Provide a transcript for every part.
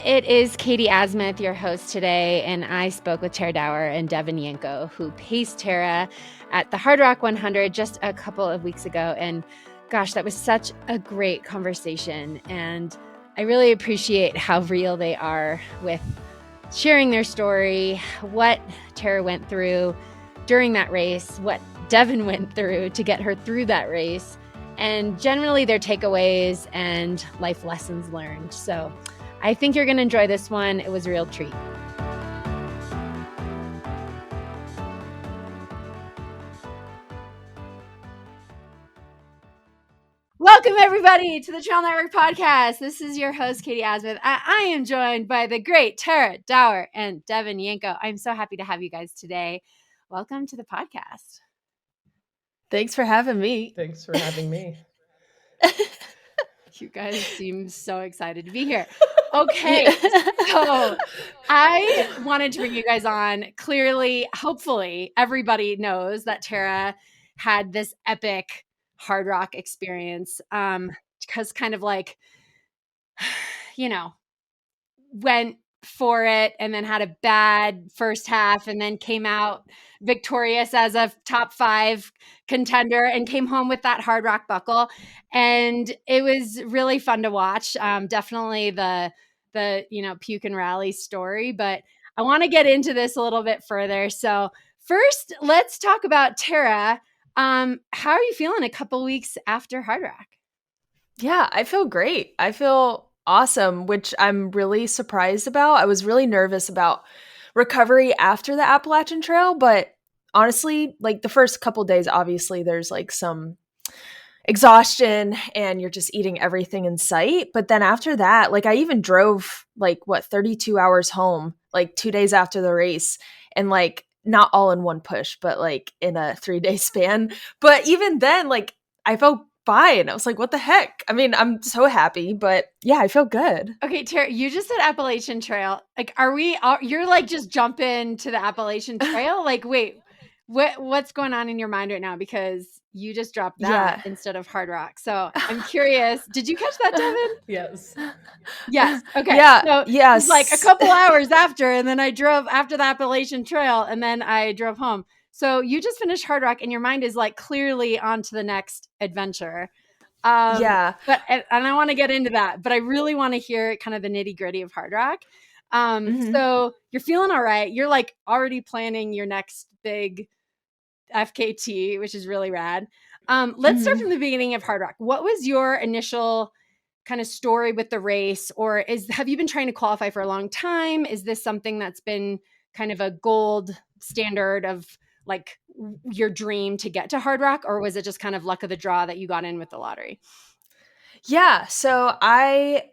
It is Katie Asmuth, your host today, and I spoke with Tara Dower and Devon Yanko, who paced Tara at the Hardrock 100 just a couple of weeks ago. And gosh, that was such a great conversation. And I really appreciate how real they are with sharing their story, what Tara went through during that race, what Devon went through to get her through that race, and generally their takeaways and life lessons learned. So I think you're going to enjoy this one. It was a real treat. Welcome, everybody, to the Trail Network podcast. This is your host, Katie Asmuth. I am joined by the great Tara Dower and Devon Yanko. I'm so happy to have you guys today. Welcome to the podcast. Thanks for having me. Thanks for having me. You guys seem so excited to be here. Okay, so I wanted to bring you guys on. Clearly, hopefully, everybody knows that Tara had this epic hard rock experience because kind of like, went for it and then had a bad first half and then came out victorious as a top 5 contender and came home with that hard rock buckle. And it was really fun to watch. Definitely the puke and rally story, but I want to get into this a little bit further. So first, let's talk about Tara. How are you feeling a couple weeks after Hard Rock? Yeah, I feel great. I feel awesome, which I'm really surprised about. I was really nervous about recovery after the Appalachian Trail, but honestly, like the first couple days, obviously there's like some exhaustion and you're just eating everything in sight. But then after that, like I even drove 32 hours home, like 2 days after the race, and like not all in one push, but like in a 3-day span. But even then, like I felt fine. I was like, what the heck? I mean, I'm so happy, but yeah, I feel good. Okay, Tara, you just said Appalachian Trail. Like, you're like just jumping to the Appalachian Trail? Like, wait, what's going on in your mind right now? Because you just dropped that instead of Hard Rock. So I'm curious. Did you catch that, Devon? Yes. Yes. Okay. Yeah. So yes. It was like a couple hours after, and then I drove after the Appalachian Trail, and then I drove home. So you just finished Hard Rock, and your mind is like clearly on to the next adventure. Yeah. And I want to get into that, but I really want to hear kind of the nitty gritty of Hard Rock. So you're feeling all right. You're like already planning your next big FKT, which is really rad. Let's start from the beginning of Hard Rock. What was your initial kind of story with the race, or have you been trying to qualify for a long time? Is this something that's been kind of a gold standard of like your dream to get to Hard Rock, or was it just kind of luck of the draw that you got in with the lottery? Yeah. So I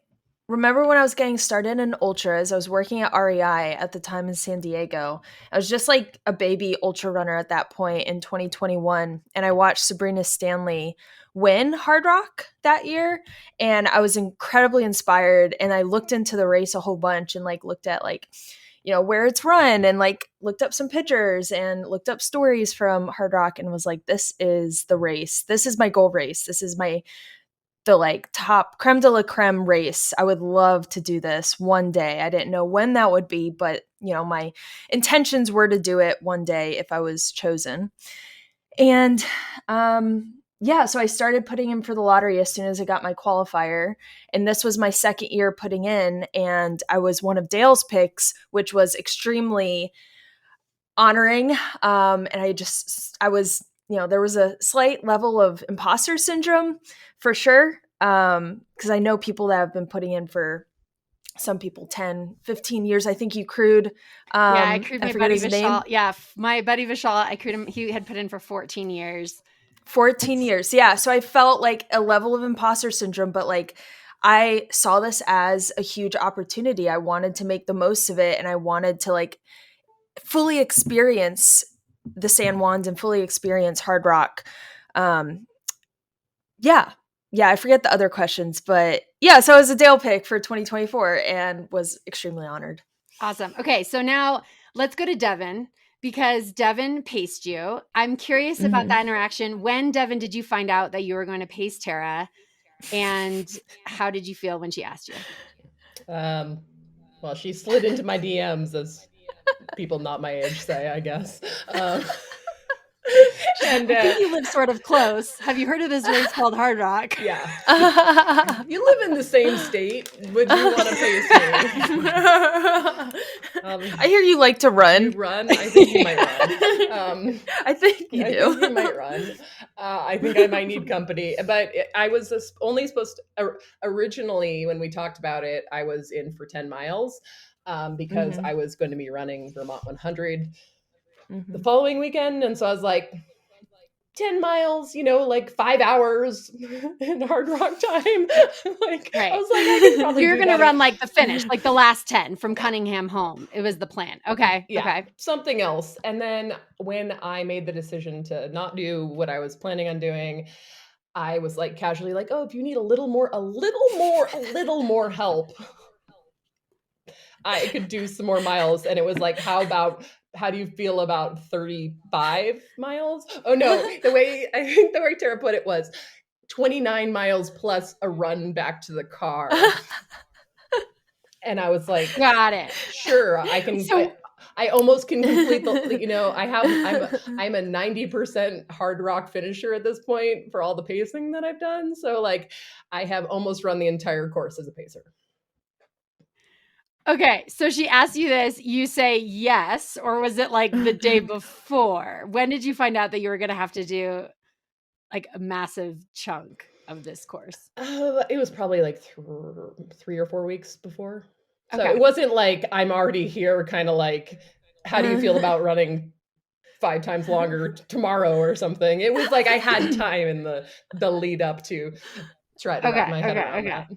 remember when I was getting started in ultras, I was working at REI at the time in San Diego. I was just like a baby ultra runner at that point in 2021. And I watched Sabrina Stanley win Hard Rock that year. And I was incredibly inspired. And I looked into the race a whole bunch and like looked at like, where it's run and like looked up some pictures and looked up stories from Hard Rock and was like, this is the race. This is my goal race. This is the like top creme de la creme race. I would love to do this one day. I didn't know when that would be, but my intentions were to do it one day if I was chosen. And so I started putting in for the lottery as soon as I got my qualifier. And this was my second year putting in, and I was one of Dale's picks, which was extremely honoring. And I was, there was a slight level of imposter syndrome for sure. Because I know people that have been putting in for, some people 10, 15 years. I think you crewed. I crewed my buddy Vishal. Yeah, my buddy Vishal, I crewed him. He had put in for 14 years. 14 years. Yeah. So I felt like a level of imposter syndrome, but like I saw this as a huge opportunity. I wanted to make the most of it, and I wanted to like fully experience the San Juans and fully experience Hard Rock. I forget the other questions, but yeah, so I was a Dale pick for 2024 and was extremely honored. Awesome. Okay, so now let's go to Devon, because Devon paced you. I'm curious about that interaction. When, Devon, did you find out that you were going to pace Tara, and how did you feel when she asked you? Well, she slid into my DMs, as people not my age say, I guess. And I think you live sort of close. Have you heard of this race called Hardrock? yeah, you live in the same state. Would you want to pace me? I hear you like to run. You run? I think you might run. I think you I do. think you might run. I think I might need company. But I was only supposed to, originally, when we talked about it, I was in for 10 miles because I was going to be running Vermont 100 the following weekend. And so I was like, 10 miles, like 5 hours in Hardrock time. Like, Right. I was like, I can probably You're do going to that. run like the finish, like the last 10 from Cunningham home. It was the plan. Okay. Yeah, okay. Something else. And then when I made the decision to not do what I was planning on doing, I was like casually like, oh, if you need a little more help, I could do some more miles. And it was like, how do you feel about 35 miles? Oh no, I think the way Tara put it was 29 miles plus a run back to the car. And I was like, got it. Sure, I can. So, I almost can complete the, I'm a 90% Hardrock finisher at this point for all the pacing that I've done. So like I have almost run the entire course as a pacer. Okay, so she asked you this, you say yes, or was it like the day before? When did you find out that you were going to have to do like a massive chunk of this course? It was probably like 3 or 4 weeks before. So it wasn't like I'm already here, kind of like, how do you feel about running 5 times longer tomorrow or something? It was like I had time in the lead up to try to wrap my head around that.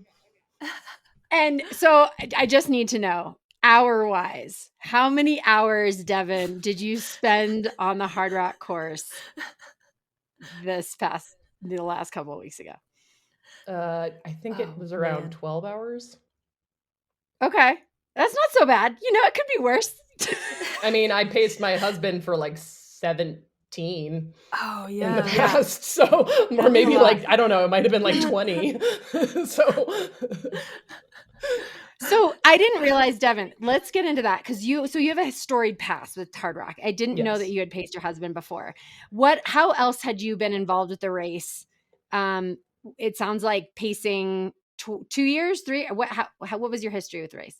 And so I just need to know, hour-wise, how many hours, Devon, did you spend on the Hardrock course the last couple of weeks ago? I think it was around 12 hours. Okay. That's not so bad. It could be worse. I mean, I paced my husband for like 17. Oh, yeah. In the past. So, or maybe like, I don't know, it might have been like 20. So I didn't realize, Devon, let's get into that. Cause you have a storied past with Hardrock. I didn't know that you had paced your husband before. How else had you been involved with the race? It sounds like pacing 2 years, 3. What was your history with the race?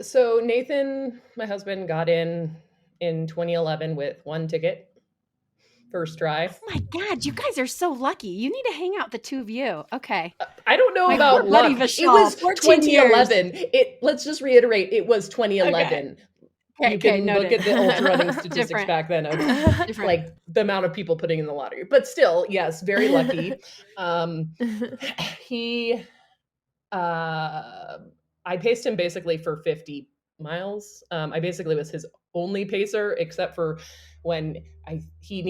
So Nathan, my husband, got in 2011 with 1 ticket. First try. Oh my God, you guys are so lucky. You need to hang out, the two of you. Okay. I don't know about luck. It was 2011. Let's just reiterate, it was 2011. Okay. You can look at the ultra running statistics back then of like the amount of people putting in the lottery. But still, yes, very lucky. I paced him basically for 50 miles. I basically was his only pacer, except for when he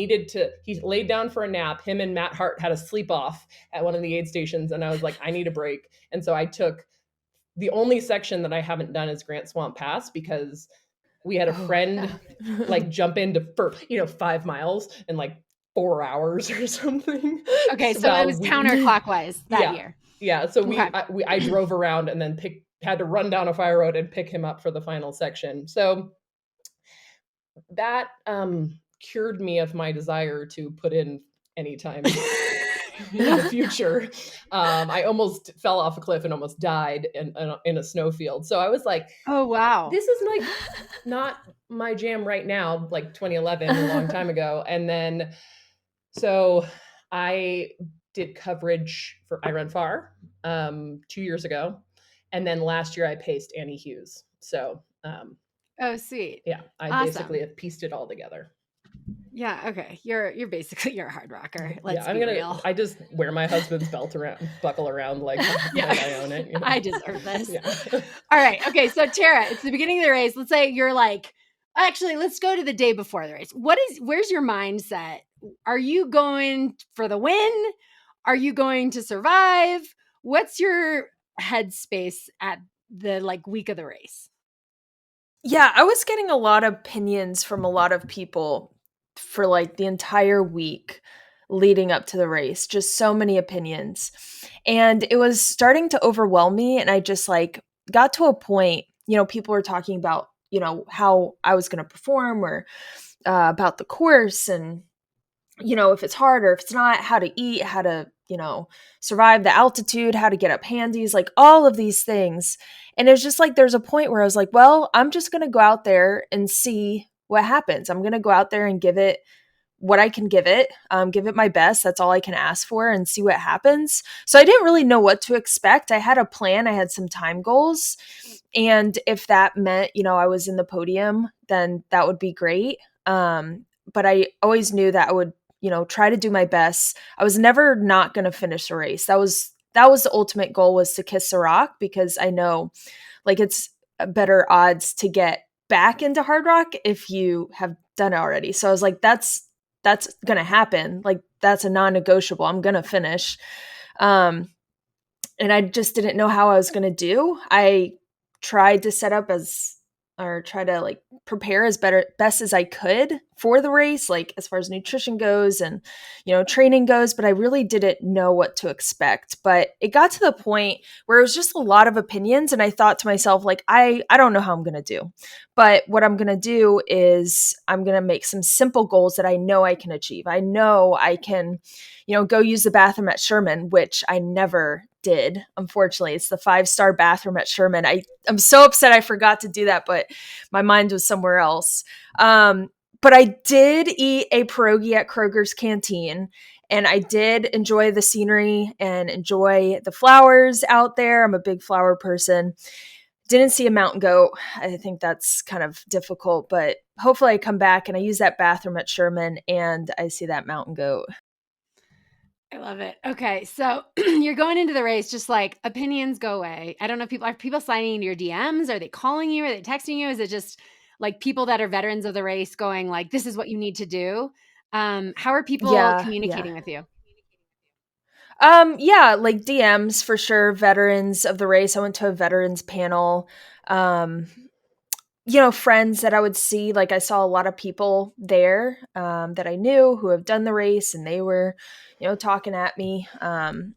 laid down for a nap. Him and Matt Hart had a sleep off at one of the aid stations. And I was like, I need a break. And so I took the only section that I haven't done is Grant Swamp Pass, because we had a friend like jump into for 5 miles in like 4 hours or something. Okay. So it was counterclockwise that year. Yeah. So I drove around and then had to run down a fire road and pick him up for the final section. So that cured me of my desire to put in any time in the future. I almost fell off a cliff and almost died in a snowfield. So I was like, oh, wow, this is like not my jam right now, like 2011, a long time ago. And then, so I did coverage for I Run Far 2 years ago. And then last year I paced Annie Hughes. So, oh, sweet. Yeah. I basically have pieced it all together. Yeah. Okay. You're basically a hard rocker. Let's be real. I just wear my husband's buckle around like I own it. I deserve this. Yeah. All right. Okay. So Tara, it's the beginning of the race. Let's say you're like, actually, let's go to the day before the race. Where's your mindset? Are you going for the win? Are you going to survive? What's your headspace at the week of the race? Yeah, I was getting a lot of opinions from a lot of people for the entire week leading up to the race. Just so many opinions. And it was starting to overwhelm me. And I just got to a point people were talking about, how I was going to perform or about the course and, if it's hard or if it's not, how to eat, how to, survive the altitude, how to get up handies, like all of these things. And it was just like, there's a point where I was like, well, I'm just going to go out there and see what happens. I'm going to go out there and give it what I can give it my best. That's all I can ask for and see what happens. So I didn't really know what to expect. I had a plan. I had some time goals. And if that meant, I was in the podium, then that would be great. But I always knew that I would, try to do my best. I was never not going to finish the race. That was the ultimate goal, was to kiss the rock, because I know like it's better odds to get back into Hardrock if you have done it already. So I was like, that's going to happen. Like that's a non-negotiable. I'm going to finish. And I just didn't know how I was going to do. I tried to try to like prepare best as I could for the race, like as far as nutrition goes and, training goes, but I really didn't know what to expect. But it got to the point where it was just a lot of opinions. And I thought to myself, like, I don't know how I'm going to do, but what I'm going to do is I'm going to make some simple goals that I know I can achieve. I know I can, go use the bathroom at Sherman, which I never did. Unfortunately, it's the 5-star bathroom at Sherman. I'm so upset I forgot to do that, but my mind was somewhere else. But I did eat a pierogi at Kroger's Canteen, and I did enjoy the scenery and enjoy the flowers out there. I'm a big flower person. Didn't see a mountain goat. I think that's kind of difficult, but hopefully I come back and I use that bathroom at Sherman and I see that mountain goat. I love it. Okay. So you're going into the race, just like opinions go away. I don't know. Are people sliding into your DMs? Are they calling you? Are they texting you? Is it just like people that are veterans of the race going like, this is what you need to do? How are people communicating with you? Like DMs for sure. Veterans of the race. I went to a veterans panel. Friends that I would see, like I saw a lot of people there that I knew who have done the race, and they were, talking at me. And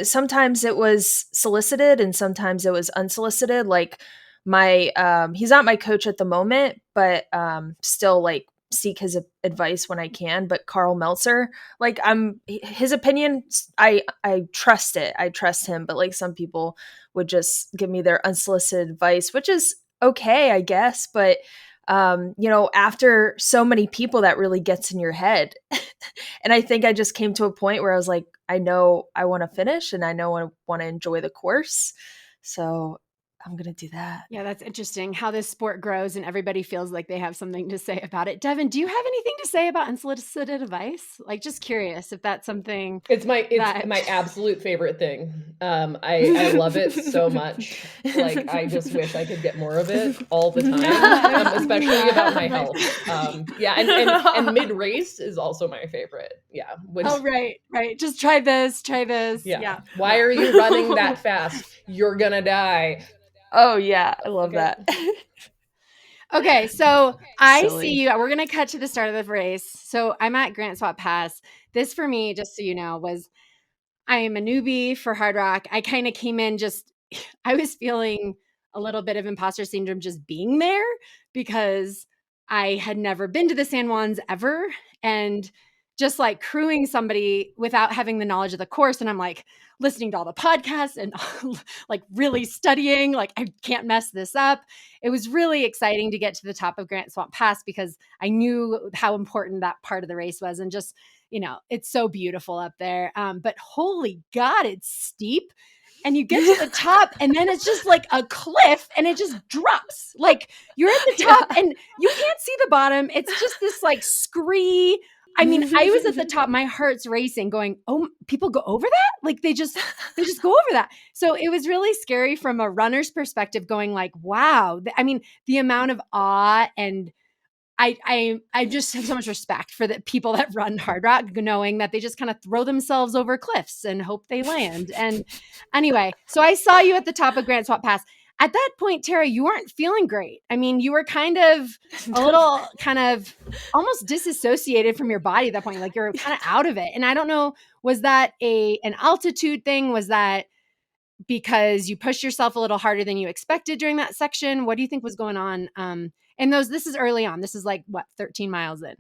sometimes it was solicited and sometimes it was unsolicited. Like he's not my coach at the moment, but still like seek his advice when I can. But Carl Meltzer, like his opinion, I trust it. I trust him. But like some people would just give me their unsolicited advice, which is okay, I guess. But after so many people, that really gets in your head. And I think I just came to a point where I was like, I know I want to finish and I know I want to enjoy the course. So I'm going to do that. Yeah, that's interesting how this sport grows and everybody feels like they have something to say about it. Devon, do you have anything to say about unsolicited advice? Like, just curious if that's something. It's my absolute favorite thing. I love it so much. Like, I just wish I could get more of it all the time, especially about my health. And mid-race is also my favorite. Yeah. Right. Just try this. Yeah. Why are you running that fast? You're gonna die. Oh yeah, I love that. Okay, so I see you. We're going to cut to the start of the race. So I'm at Grant Swap Pass. This for me, just so you know, I am a newbie for Hardrock. I kind of came in I was feeling a little bit of imposter syndrome just being there because I had never been to the San Juans ever. And just like crewing somebody without having the knowledge of the course. And I'm like listening to all the podcasts and like really studying, like I can't mess this up. It was really exciting to get to the top of Grant Swamp Pass because I knew how important that part of the race was. And just, it's so beautiful up there. But holy God, it's steep. And you get to the top and then it's just like a cliff and it just drops. Like you're at the top and you can't see the bottom. It's just this like scree. I mean, I was at the top, my heart's racing going, oh, people go over that? Like they just go over that. So it was really scary from a runner's perspective going like, wow. I mean, the amount of awe and I just have so much respect for the people that run Hardrock, knowing that they just kind of throw themselves over cliffs and hope they land. And anyway, so I saw you at the top of Grant Swap Pass. At that point, Tara, you weren't feeling great. I mean, you were kind of a little kind of almost disassociated from your body at that point. Like you're kind of out of it. And I don't know, was that an altitude thing? Was that because you pushed yourself a little harder than you expected during that section? What do you think was going on? And this is early on. This is like what, 13 miles in?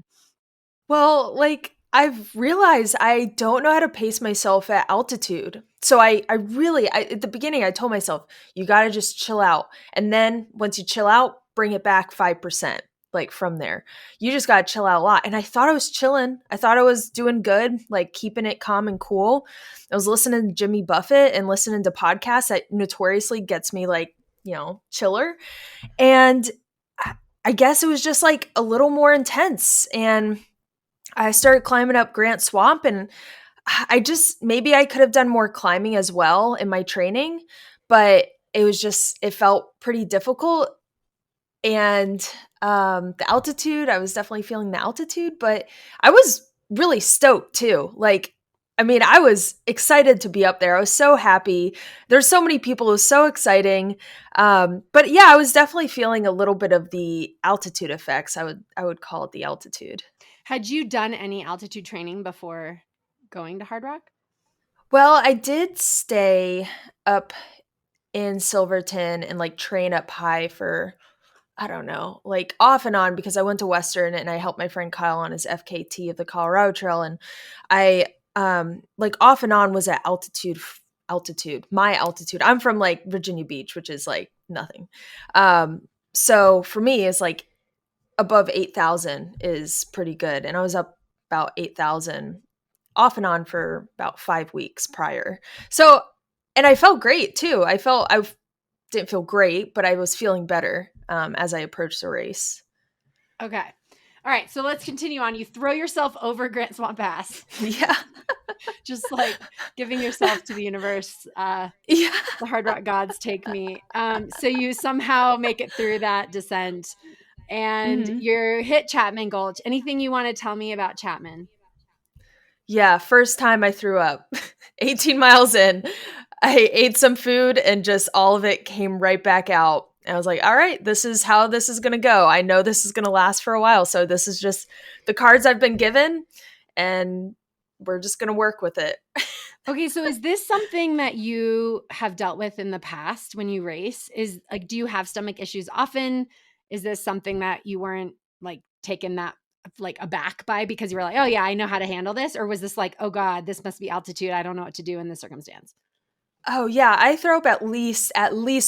Well, like I've realized I don't know how to pace myself at altitude. So I really, at the beginning, I told myself, you got to just chill out. And then once you chill out, bring it back 5%. Like from there, you just got to chill out a lot. And I thought I was chilling. I thought I was doing good, like keeping it calm and cool. I was listening to Jimmy Buffett and listening to podcasts that notoriously gets me like, chiller. And I guess it was just like a little more intense. And I started climbing up Grant Swamp, and maybe I could have done more climbing as well in my training, but it felt pretty difficult. And the altitude, I was definitely feeling the altitude, but I was really stoked too. Like, I mean, I was excited to be up there. I was so happy. There's so many people. It was so exciting. But yeah, I was definitely feeling a little bit of the altitude effects. I would call it the altitude. Had you done any altitude training before going to Hardrock? Well, I did stay up in Silverton and like train up high for, I don't know, like off and on, because I went to Western and I helped my friend Kyle on his FKT of the Colorado Trail. And I like off and on was at my altitude. I'm from like Virginia Beach, which is like nothing. So for me, it's like above 8,000 is pretty good. And I was up about 8,000 off and on for about 5 weeks prior. So, and I felt great too. I didn't feel great, but I was feeling better as I approached the race. Okay. All right. So let's continue on. You throw yourself over Grant Swamp Pass. Yeah. Just like giving yourself to the universe. The Hardrock gods take me. So you somehow make it through that descent and you're hit Chapman Gulch. Anything you want to tell me about Chapman? Yeah. First time I threw up 18 miles in, I ate some food and just all of it came right back out. And I was like, all right, this is how this is going to go. I know this is going to last for a while. So this is just the cards I've been given and we're just going to work with it. Okay. So is this something that you have dealt with in the past when you race? Is like, do you have stomach issues often? Is this something that you weren't like taken that like aback by because you were like, oh yeah, I know how to handle this? Or was this like, oh God, this must be altitude. I don't know what to do in this circumstance. Oh yeah, I throw up at least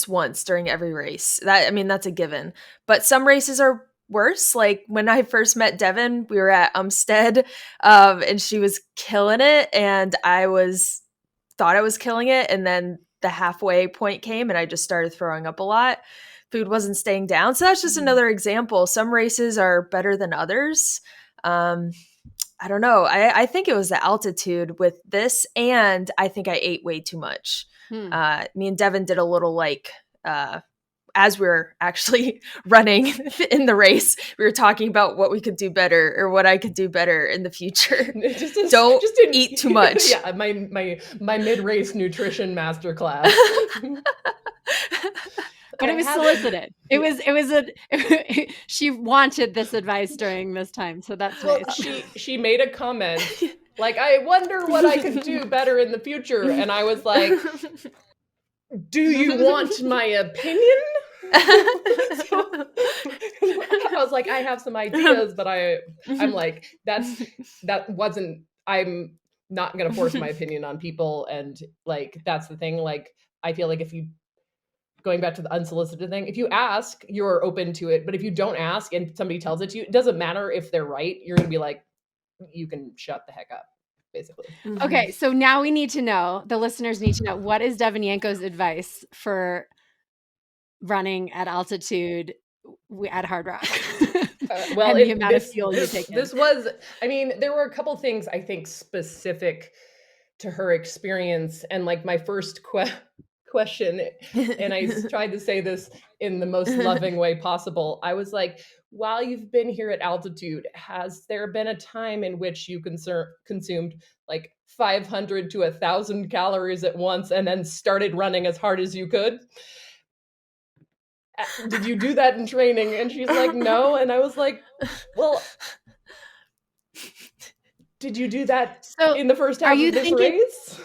once during every race. That's a given. But some races are worse. Like when I first met Devon, we were at Umstead, and she was killing it, and thought I was killing it, and then the halfway point came, and I just started throwing up a lot. Food wasn't staying down, so that's just another example. Some races are better than others. I don't know. I think it was the altitude with this, and I think I ate way too much. Me and Devon did a little like, as we were actually running in the race, we were talking about what we could do better or what I could do better in the future. Don't eat too much. Yeah, my mid-race nutrition masterclass. But it was solicited. She wanted this advice during this time. So that's nice. She made a comment like, I wonder what I could do better in the future. And I was like, do you want my opinion? I was like, I have some ideas, but I'm like, I'm not going to force my opinion on people. And like, that's the thing. Like, I feel like going back to the unsolicited thing, if you ask, you're open to it. But if you don't ask and somebody tells it to you, it doesn't matter if they're right. You're going to be like, you can shut the heck up, basically. Okay. So now we need to know, the listeners need to know, what is Devon Yanko's advice for running at altitude at Hardrock? Well, the amount of fuel you take in. There were a couple things I think specific to her experience. And like my first question, and I tried to say this in the most loving way possible. I was like, while you've been here at altitude, has there been a time in which you consumed like 500 to 1,000 calories at once and then started running as hard as you could? Did you do that in training? And she's like, no. And I was like, well, did you do that in the first half of this race?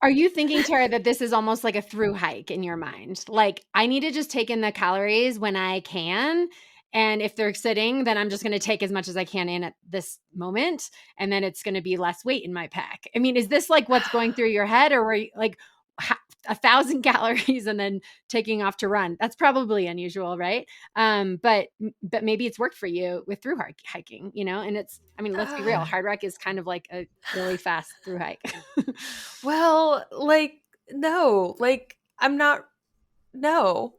Are you thinking, Tara, that this is almost like a through hike in your mind? Like, I need to just take in the calories when I can. And if they're sitting, then I'm just going to take as much as I can in at this moment. And then it's going to be less weight in my pack. I mean, is this like what's going through your head, or were you like 1,000 calories and then taking off to run? That's probably unusual, right? But maybe it's worked for you with through hiking, and it's, I mean, let's be real. Hardrock is kind of like a really fast through hike. Well, no, I'm not, no.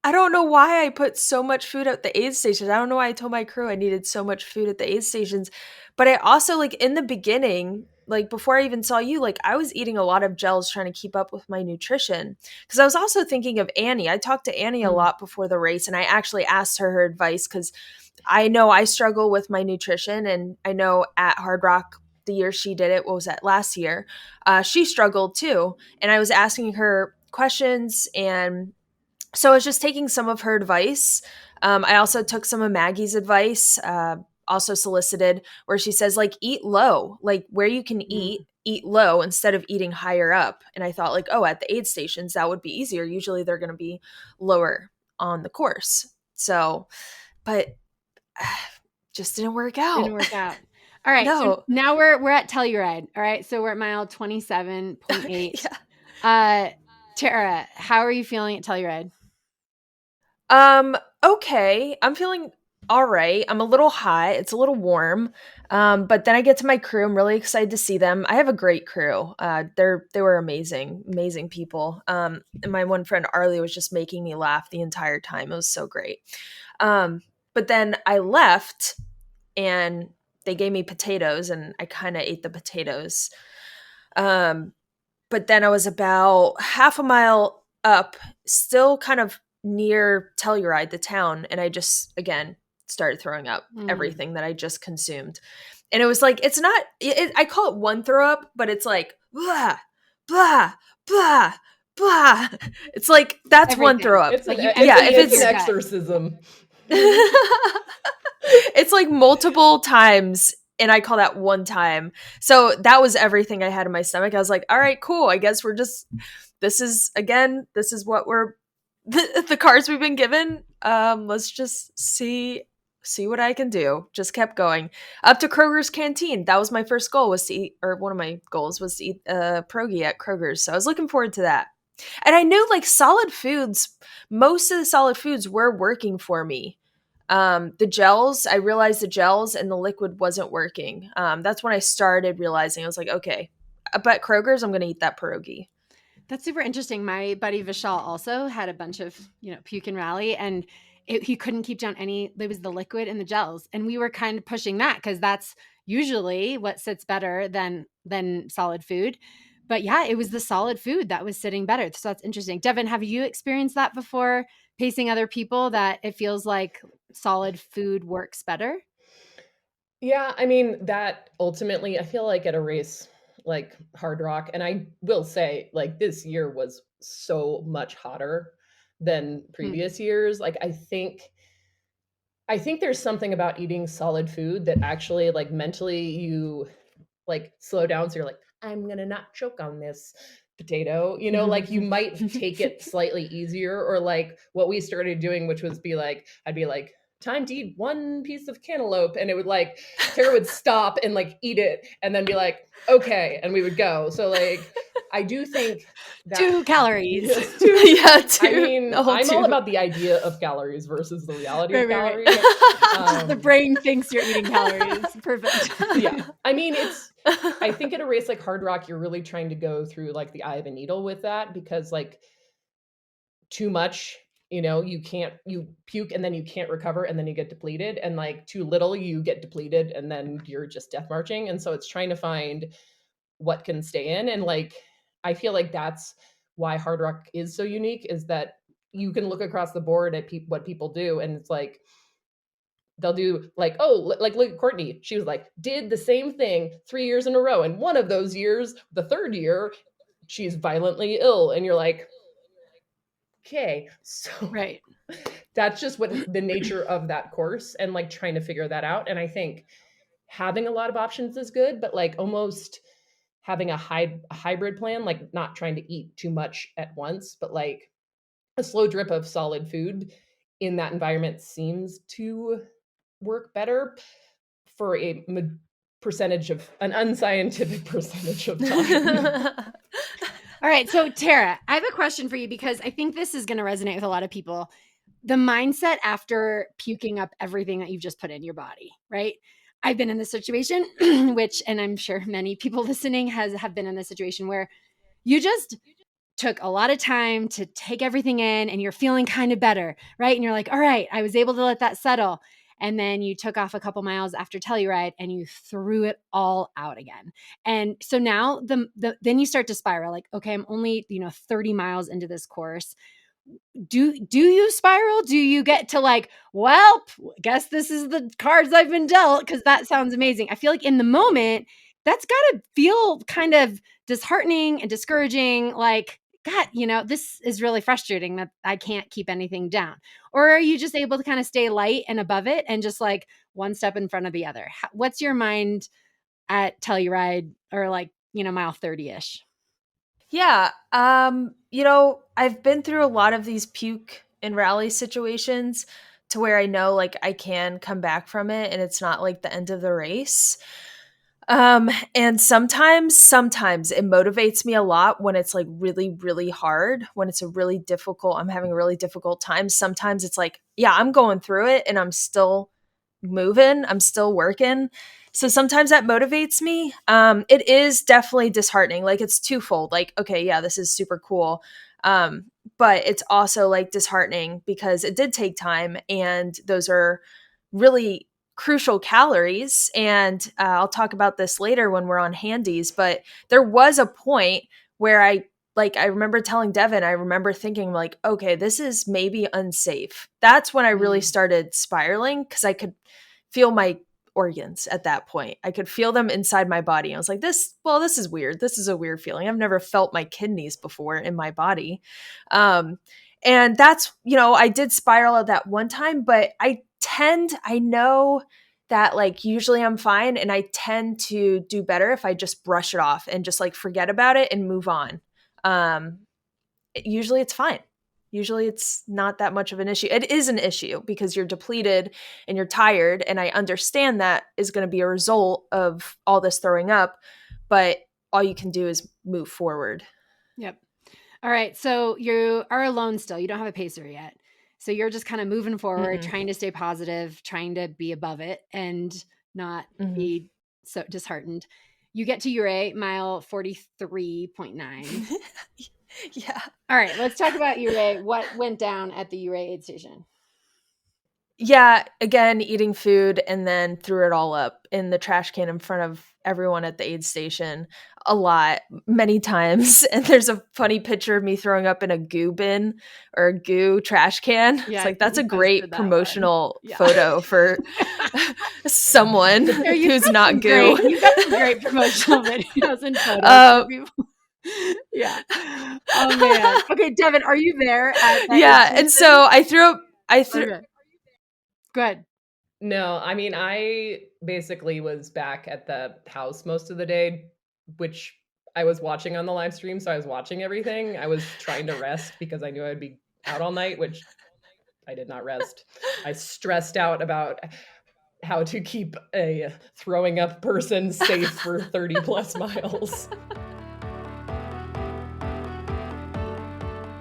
I don't know why I put so much food at the aid stations. I don't know why I told my crew I needed so much food at the aid stations. But I also, in the beginning, before I even saw you, I was eating a lot of gels trying to keep up with my nutrition. Because I was also thinking of Annie. I talked to Annie a lot before the race, and I actually asked her advice because I know I struggle with my nutrition. And I know at Hardrock, the year she did it, what was that, last year, she struggled too. And I was asking her questions, and so I was just taking some of her advice. I also took some of Maggie's advice, also solicited, where she says, eat low, where you can eat low instead of eating higher up. And I thought, at the aid stations, that would be easier. Usually they're going to be lower on the course. So, but just didn't work out. Didn't work out. All right. No. So now we're at Telluride. All right. So we're at mile 27.8. Yeah. Tara, how are you feeling at Telluride? Okay. I'm feeling all right. I'm a little hot. It's a little warm. But then I get to my crew. I'm really excited to see them. I have a great crew. They were amazing people. And my one friend Arlie was just making me laugh the entire time. It was so great. But then I left and they gave me potatoes, and I kind of ate the potatoes. But then I was about half a mile up, still kind of near Telluride, the town, and I just, again, started throwing up everything that I just consumed. And it was it's not, I call it one throw up, but it's blah, blah, blah, blah. It's that's everything. One throw up. It's an exorcism. It's multiple times, and I call that one time. So that was everything I had in my stomach. I was like, all right, cool. I guess this is what we're, the cards we've been given. Let's just see what I can do. Just kept going up to Kroger's Canteen. That was my first goal, was to eat, or one of my goals was to eat a pierogi at Kroger's. So I was looking forward to that. And I knew solid foods, most of the solid foods were working for me. The gels, I realized the gels and the liquid wasn't working. That's when I started realizing, I was like, okay, but Kroger's, I'm going to eat that pierogi. That's super interesting. My buddy Vishal also had a bunch of, puke and rally, and he couldn't keep down it was the liquid and the gels. And we were kind of pushing that because that's usually what sits better than solid food. But yeah, it was the solid food that was sitting better. So that's interesting. Devon, have you experienced that before, pacing other people, that it feels like solid food works better? Yeah, I mean, that ultimately, I feel like at a race like Hardrock, and I will say, this year was so much hotter than previous years. I think there's something about eating solid food that actually, mentally, you slow down. So you're like, I'm gonna not choke on this potato, you might take it slightly easier, or what we started doing, which was I'd be like, time to eat one piece of cantaloupe, and it would Tara would stop and eat it and then be like, okay, and we would go. So I do think that 2 calories. Yeah, 2. I mean, I'm all about the idea of calories versus the reality of calories. The brain thinks you're eating calories. Perfect. Yeah. I mean, I think at a race like Hardrock, you're really trying to go through the eye of a needle with that, because too much, you puke and then you can't recover, and then you get depleted, and too little, you get depleted, and then you're just death marching. And so it's trying to find what can stay in. And I feel like that's why Hardrock is so unique, is that you can look across the board at what people do, and it's they'll do look at Courtney. She was did the same thing 3 years in a row. And one of those years, the third year, she's violently ill. And you're like, okay, so right. That's just what the nature of that course, and trying to figure that out. And I think having a lot of options is good, but almost having a hybrid plan, like not trying to eat too much at once, but like a slow drip of solid food in that environment seems to work better for a percentage of an unscientific percentage of time. All right. So Tara, I have a question for you because I think this is going to resonate with a lot of people. The mindset after puking up everything that you've just put in your body, right? I've been in this situation, which, and I'm sure many people listening have been in this situation where you just took a lot of time to take everything in and you're feeling kind of better, right? And you're like, all right, I was able to let that settle. And then you took off a couple miles after Telluride and you threw it all out again. And so now then you start to spiral like, okay, I'm only, 30 miles into this course. Do you spiral? Do you get to like, well, guess this is the cards I've been dealt? Because that sounds amazing. I feel like in the moment, that's got to feel kind of disheartening and discouraging. Like, God, this is really frustrating that I can't keep anything down. Or are you just able to kind of stay light and above it and just like one step in front of the other? What's your mind at Telluride or like, mile 30-ish? Yeah. I've been through a lot of these puke and rally situations to where I know like I can come back from it and it's not like the end of the race. And sometimes it motivates me a lot when it's like really, really hard, when it's I'm having a really difficult time. Sometimes it's like, yeah, I'm going through it and I'm still moving, I'm still working. So sometimes that motivates me. It is definitely disheartening. Like it's twofold. Like, okay, yeah, this is super cool. But it's also like disheartening because it did take time and those are really crucial calories. And I'll talk about this later when we're on Handies, but there was a point where I remember telling Devon, I remember thinking like, okay, this is maybe unsafe. That's when I really started spiraling because I could feel my organs at that point. I could feel them inside my body. I was like, this is weird. This is a weird feeling. I've never felt my kidneys before in my body. And that's, I did spiral at that one time, but I know that like usually I'm fine and I tend to do better if I just brush it off and just like forget about it and move on. Usually it's fine. Usually it's not that much of an issue. It is an issue because you're depleted and you're tired. And I understand that is going to be a result of all this throwing up, but all you can do is move forward. Yep. All right. So you are alone still. You don't have a pacer yet. So you're just kind of moving forward, trying to stay positive, trying to be above it and not be so disheartened. You get to Ouray, mile 43.9. Yeah. All right. Let's talk about Ouray. What went down at the Ouray aid station? Yeah. Again, eating food and then threw it all up in the trash can in front of everyone at the aid station a lot, many times. And there's a funny picture of me throwing up in a goo bin or a goo trash can. Yeah, it's like, that's a great promotional photo for someone who's not goo. You've got some great promotional videos and photos for people. Yeah. Oh man. Okay, Devon, are you there? Yeah. And so I threw. Okay. Good. No, I mean, I basically was back at the house most of the day, which I was watching on the live stream. So I was watching everything. I was trying to rest because I knew I'd be out all night, which I did not rest. I stressed out about how to keep a throwing up person safe for 30 plus miles.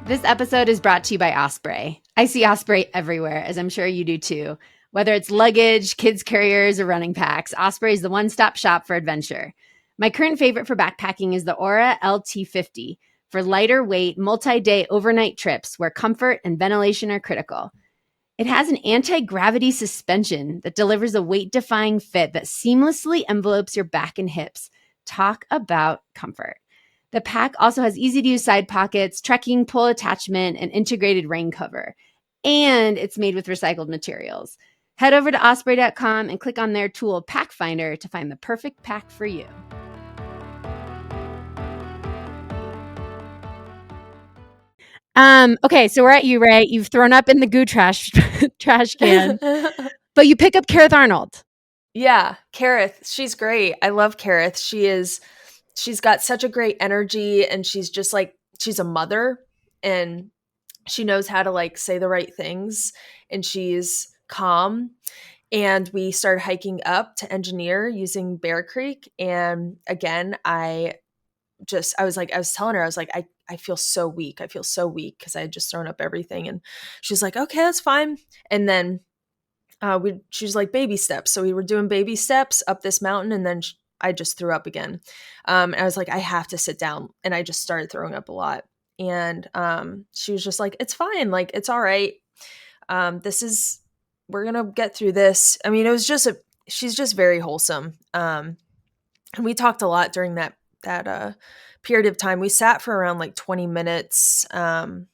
This episode is brought to you by Osprey. I see Osprey everywhere, as I'm sure you do too. Whether it's luggage, kids carriers, or running packs, Osprey is the one-stop shop for adventure. My current favorite for backpacking is the Ouray LT50 for lighter weight, multi-day overnight trips where comfort and ventilation are critical. It has an anti-gravity suspension that delivers a weight-defying fit that seamlessly envelopes your back and hips. Talk about comfort. The pack also has easy-to-use side pockets, trekking pole attachment, and integrated rain cover. And it's made with recycled materials. Head over to osprey.com and click on their tool Pack Finder to find the perfect pack for you. Okay, so we're at Ouray. You've thrown up in the goo trash can, but you pick up Kareth Arnold. Yeah, Kareth. She's great. I love Kareth. she's got such a great energy, and she's just like, she's a mother, and she knows how to like say the right things, and she's calm. And we started hiking up to Engineer using Bear Creek. And again, I was telling her, I was like, I feel so weak. I feel so weak because I had just thrown up everything. And she's like, okay, that's fine. And then she was like, baby steps. So we were doing baby steps up this mountain, and then I just threw up again. And I was like, I have to sit down. And I just started throwing up a lot. And she was just like, it's fine. Like, it's all right. We're going to get through this. I mean, it was just she's just very wholesome. And we talked a lot during that period of time. We sat for around like 20 minutes. And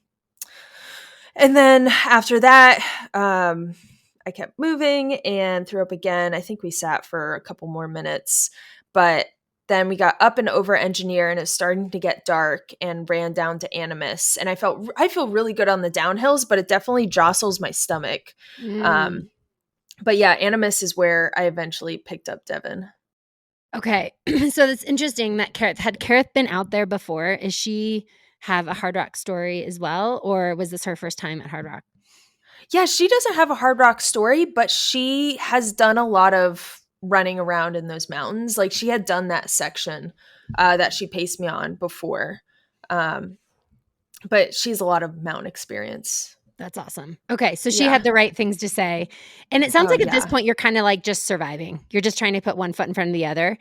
then after that, I kept moving and threw up again. I think we sat for a couple more minutes, but then we got up and over Engineer, and it's starting to get dark, and ran down to Animus. And I feel really good on the downhills, but it definitely jostles my stomach. But yeah, Animus is where I eventually picked up Devon. Okay. So that's interesting that had Kareth been out there before? Is she have a Hardrock story as well? Or was this her first time at Hardrock? Yeah, she doesn't have a Hardrock story, but she has done a lot of running around in those mountains. Like, she had done that section that she paced me on before. But she's a lot of mountain experience. That's awesome. Okay. So she had the right things to say. And it sounds like at this point, you're kind of like just surviving. You're just trying to put one foot in front of the other.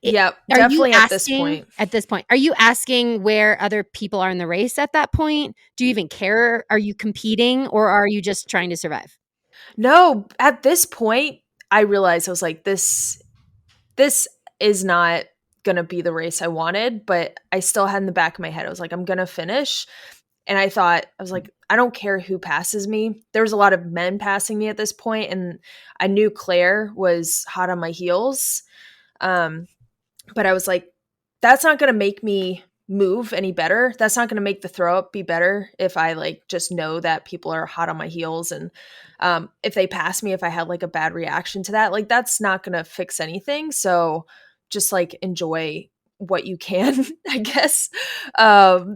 Yep. Are definitely you at asking, this point. At this point, are you asking where other people are in the race at that point? Do you even care? Are you competing, or are you just trying to survive? No, at this point, I realized, I was like, this is not going to be the race I wanted, but I still had in the back of my head, I was like, I'm going to finish. And I was like, I don't care who passes me. There was a lot of men passing me at this point, and I knew Claire was hot on my heels. But I was like, that's not going to make me move any better. That's not going to make the throw up be better if I like just know that people are hot on my heels. And if they pass me, if I had like a bad reaction to that, like, that's not going to fix anything. So just like enjoy what you can, I guess.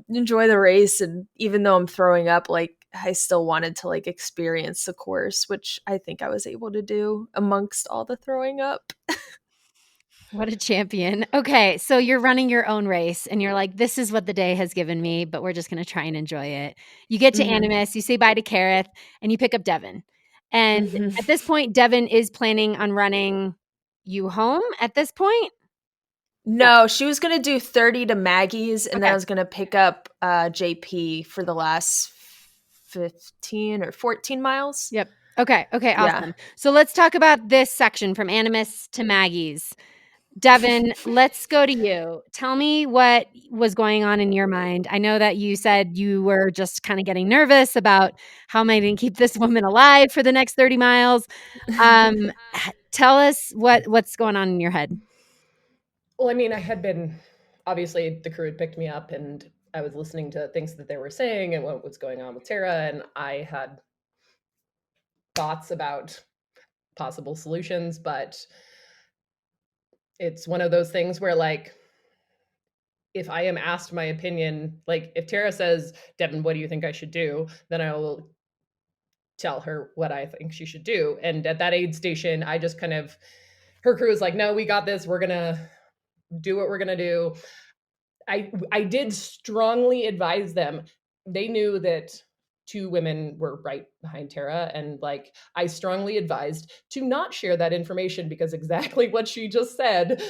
Enjoy the race. And even though I'm throwing up, like, I still wanted to like experience the course, which I think I was able to do amongst all the throwing up. What a champion. Okay. So you're running your own race, and you're like, this is what the day has given me, but we're just going to try and enjoy it. You get to Animus, you say bye to Kareth, and you pick up Devon. And at this point, Devon is planning on running you home at this point? No, she was going to do 30 to Maggie's, and then I was going to pick up JP for the last 15 or 14 miles. Yep. Okay. Awesome. Yeah. So let's talk about this section from Animus to Maggie's. Devon, let's go to you. Tell me what was going on in your mind. I know that you said you were just kind of getting nervous about how am I going to keep this woman alive for the next 30 miles. Tell us what's going on in your head. Well, I mean, I had been, obviously the crew had picked me up, and I was listening to things that they were saying and what was going on with Tara, and I had thoughts about possible solutions, but it's one of those things where, like, if I am asked my opinion, like if Tara says, Devon, what do you think I should do? Then I will tell her what I think she should do. And at that aid station, I just kind of, her crew is like, no, we got this. We're going to do what we're going to do. I did strongly advise them. They knew that 2 women were right behind Tara. And like, I strongly advised to not share that information, because exactly what she just said,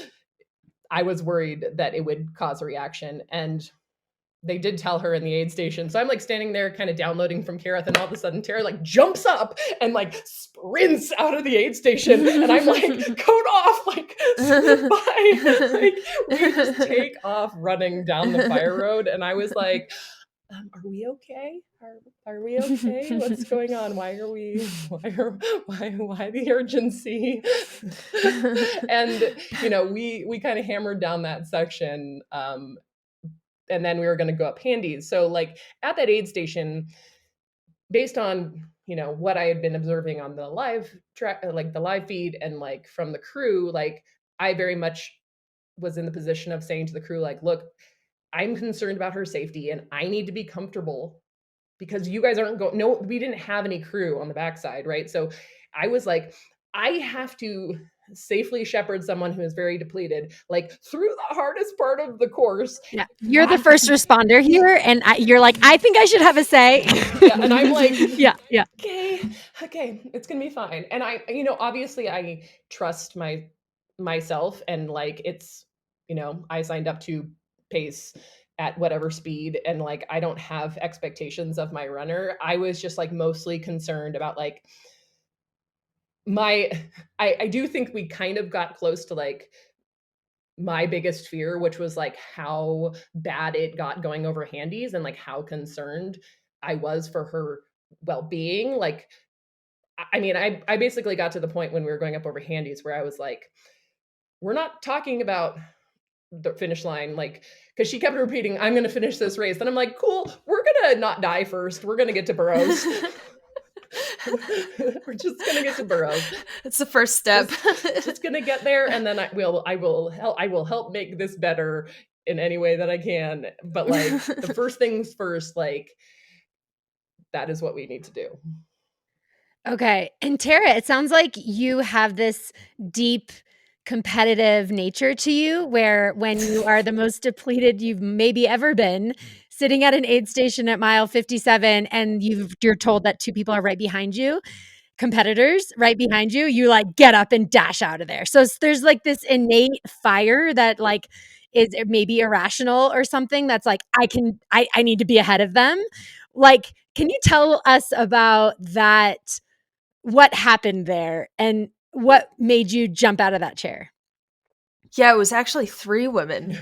I was worried that it would cause a reaction. And they did tell her in the aid station. So I'm like standing there kind of downloading from Kareth, and all of a sudden Tara like jumps up and like sprints out of the aid station. And I'm like, coat off, like, bye. Like, we just take off running down the fire road. And I was like, are we okay? Are we okay? What's going on? Why the urgency? And, you know, we kind of hammered down that section. And then we were going to go up Handies. So like at that aid station, based on, you know, what I had been observing on the live track, like the live feed, and like from the crew, like I very much was in the position of saying to the crew, like, look, I'm concerned about her safety and I need to be comfortable because you guys aren't going, no, we didn't have any crew on the backside, right? So I was like, I have to safely shepherd someone who is very depleted, like through the hardest part of the course. Yeah. You're the first responder here. And you're like, I think I should have a say. Yeah, and I'm like, yeah. Okay, it's gonna be fine. And I, obviously I trust myself, and like, it's, I signed up to pace at whatever speed, and like, I don't have expectations of my runner. I was just like mostly concerned about like I do think we kind of got close to like my biggest fear, which was like how bad it got going over Handies, and like how concerned I was for her well-being. Like, I mean, I basically got to the point when we were going up over Handies where I was like, we're not talking about the finish line, like, because she kept repeating, I'm going to finish this race. And I'm like, cool, we're going to not die first. We're going to get to Burros. We're just going to get to Burros. It's the first step. Just going to get there. And then I will help make this better in any way that I can. But like, the first things first, like, that is what we need to do. Okay. And Tara, it sounds like you have this deep competitive nature to you, where when you are the most depleted you've maybe ever been, sitting at an aid station at mile 57, and you're told that two people are right behind you, competitors right behind you, you like get up and dash out of there. So there's like this innate fire that like is maybe irrational or something, that's like, I need to be ahead of them. Like, can you tell us about that? What happened there and what made you jump out of that chair? Yeah, it was actually 3 women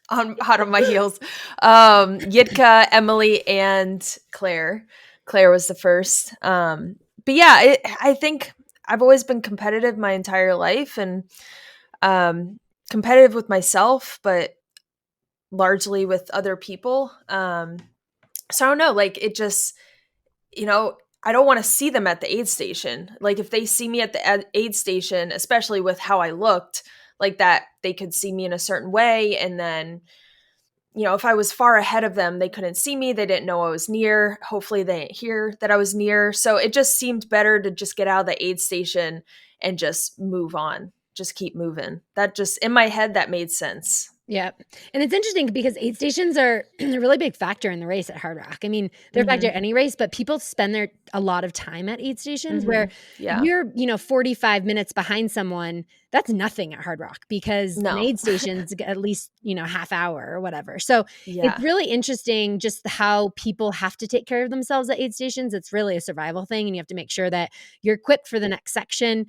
hot on my heels. Yitka, Emily, and Claire. Claire was the first. But yeah, I think I've always been competitive my entire life, and competitive with myself, but largely with other people. So I don't know, like, it just, I don't want to see them at the aid station. Like, if they see me at the aid station, especially with how I looked, like that, they could see me in a certain way. And then, if I was far ahead of them, they couldn't see me. They didn't know I was near. Hopefully they didn't hear that I was near. So it just seemed better to just get out of the aid station and just move on, just keep moving. That just, in my head, that made sense. Yeah. And it's interesting because aid stations are a really big factor in the race at Hardrock. I mean, they're a factor at any race, but people spend a lot of time at aid stations where you're, 45 minutes behind someone. That's nothing at Hardrock, because an aid station's at least, half hour or whatever. So it's really interesting just how people have to take care of themselves at aid stations. It's really a survival thing. And you have to make sure that you're equipped for the next section,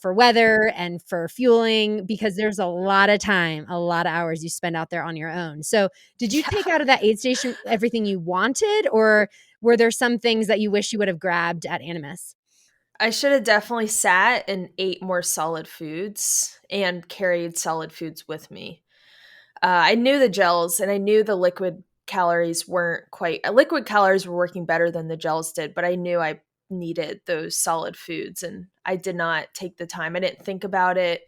for weather and for fueling, because there's a lot of time, a lot of hours you spend out there on your own. So did you take out of that aid station everything you wanted, or were there some things that you wish you would have grabbed at Animus? I should have definitely sat and ate more solid foods and carried solid foods with me. I knew the gels, and I knew the liquid calories weren't quite, liquid calories were working better than the gels did, but I knew I needed those solid foods, and I did not take the time. I didn't think about it.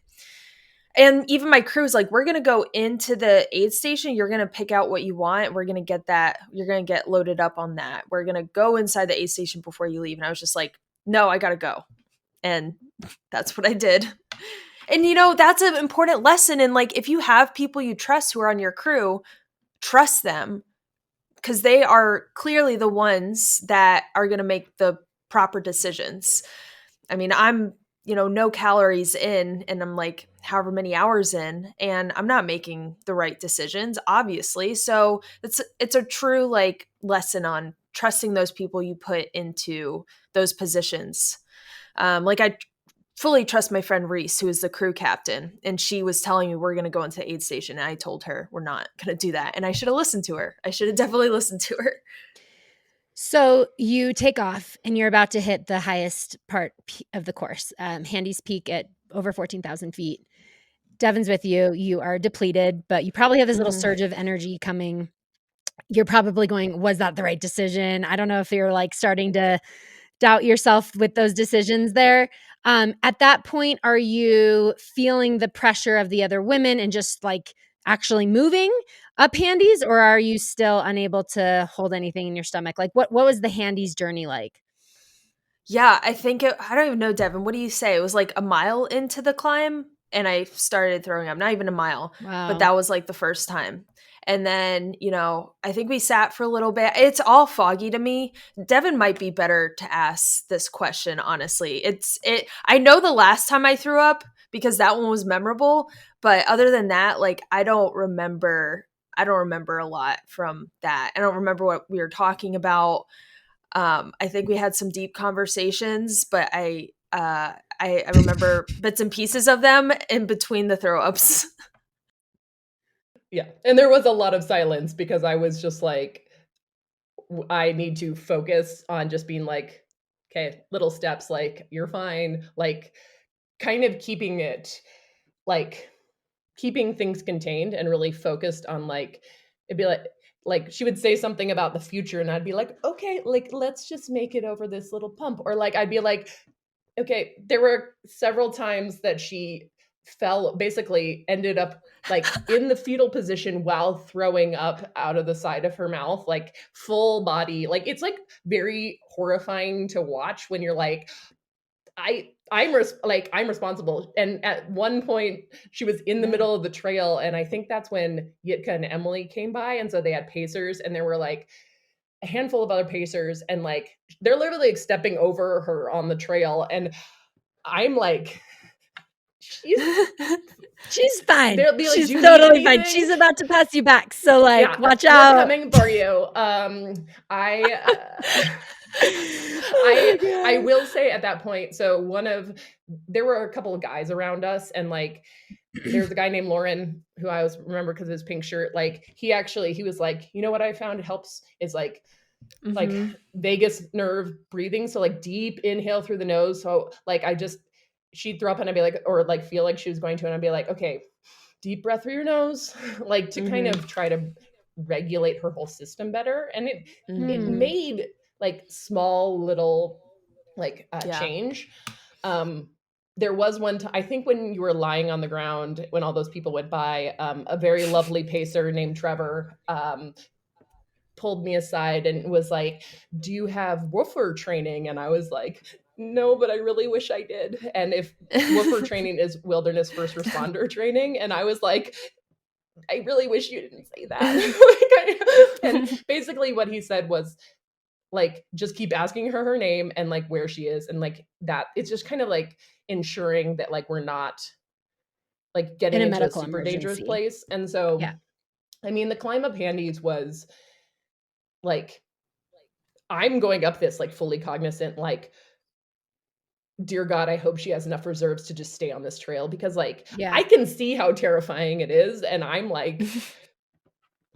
And even my crew was like, we're going to go into the aid station. You're going to pick out what you want. We're going to get that. You're going to get loaded up on that. We're going to go inside the aid station before you leave. And I was just like, no, I got to go. And that's what I did. And, that's an important lesson. And like, if you have people you trust who are on your crew, trust them, because they are clearly the ones that are going to make the proper decisions. I mean, I'm, no calories in, and I'm like however many hours in, and I'm not making the right decisions, obviously. So it's a true like lesson on trusting those people you put into those positions. Like, I fully trust my friend Reese, who is the crew captain, and she was telling me we're going to go into the aid station, and I told her we're not going to do that. And I should have listened to her. I should have definitely listened to her. So you take off and you're about to hit the highest part of the course, Handies Peak at over 14,000 feet. Devon's with you. You are depleted, but you probably have this little surge of energy coming. You're probably going, was that the right decision? I don't know if you're like starting to doubt yourself with those decisions there. At that point, are you feeling the pressure of the other women and just like actually moving up Handies, or are you still unable to hold anything in your stomach? Like what was the Handies journey like? Yeah, I think I don't even know, Devon. What do you say? It was like a mile into the climb and I started throwing up. Not even a mile, but Wow. that was like the first time. And then, I think we sat for a little bit. It's all foggy to me. Devon might be better to ask this question, honestly. I know the last time I threw up because that one was memorable, but other than that, like I don't remember a lot from that. I don't remember what we were talking about. I think we had some deep conversations, but I remember bits and pieces of them in between the throw ups. Yeah. And there was a lot of silence because I was just like, I need to focus on just being like, okay, little steps, like, you're fine. Like, kind of keeping it, like, keeping things contained and really focused on, like, it'd be like she would say something about the future and I'd be like, okay, like, let's just make it over this little pump. Or like, I'd be like, okay, there were several times that she basically ended up like in the fetal position while throwing up out of the side of her mouth, like full body. Like it's like very horrifying to watch when you're like, I'm responsible. And at one point she was in the middle of the trail, and I think that's when Yitka and Emily came by, and so they had pacers, and there were like a handful of other pacers, and like they're literally like stepping over her on the trail, and I'm like, she's fine. they'll be like, She's "Do you totally need fine. anything?" She's about to pass you back. So like, Yeah, watch we're out. coming for you. I will say at that point, so there were a couple of guys around us, and like there's a guy named Lauren who I always remember because of his pink shirt. Like he was like, you know what I found helps is like vagus nerve breathing. So like deep inhale through the nose. So like she'd throw up and I'd be like, or like feel like she was going to, and I'd be like, okay, deep breath through your nose, like to kind of try to regulate her whole system better. And it made like small little like change. There was one time, I think when you were lying on the ground, when all those people went by, a very lovely pacer named Trevor pulled me aside and was like, do you have woofer training? And I was like, no, but I really wish I did. And if woofer training is wilderness first responder training, and I was like, I really wish you didn't say that. And basically what he said was like, just keep asking her name and like where she is. And like that, it's just kind of like ensuring that like we're not like getting into a super dangerous place. And so, yeah. I mean, the climb up Handies was like, I'm going up this like fully cognizant, like, dear God, I hope she has enough reserves to just stay on this trail, because like I can see how terrifying it is, and I'm like,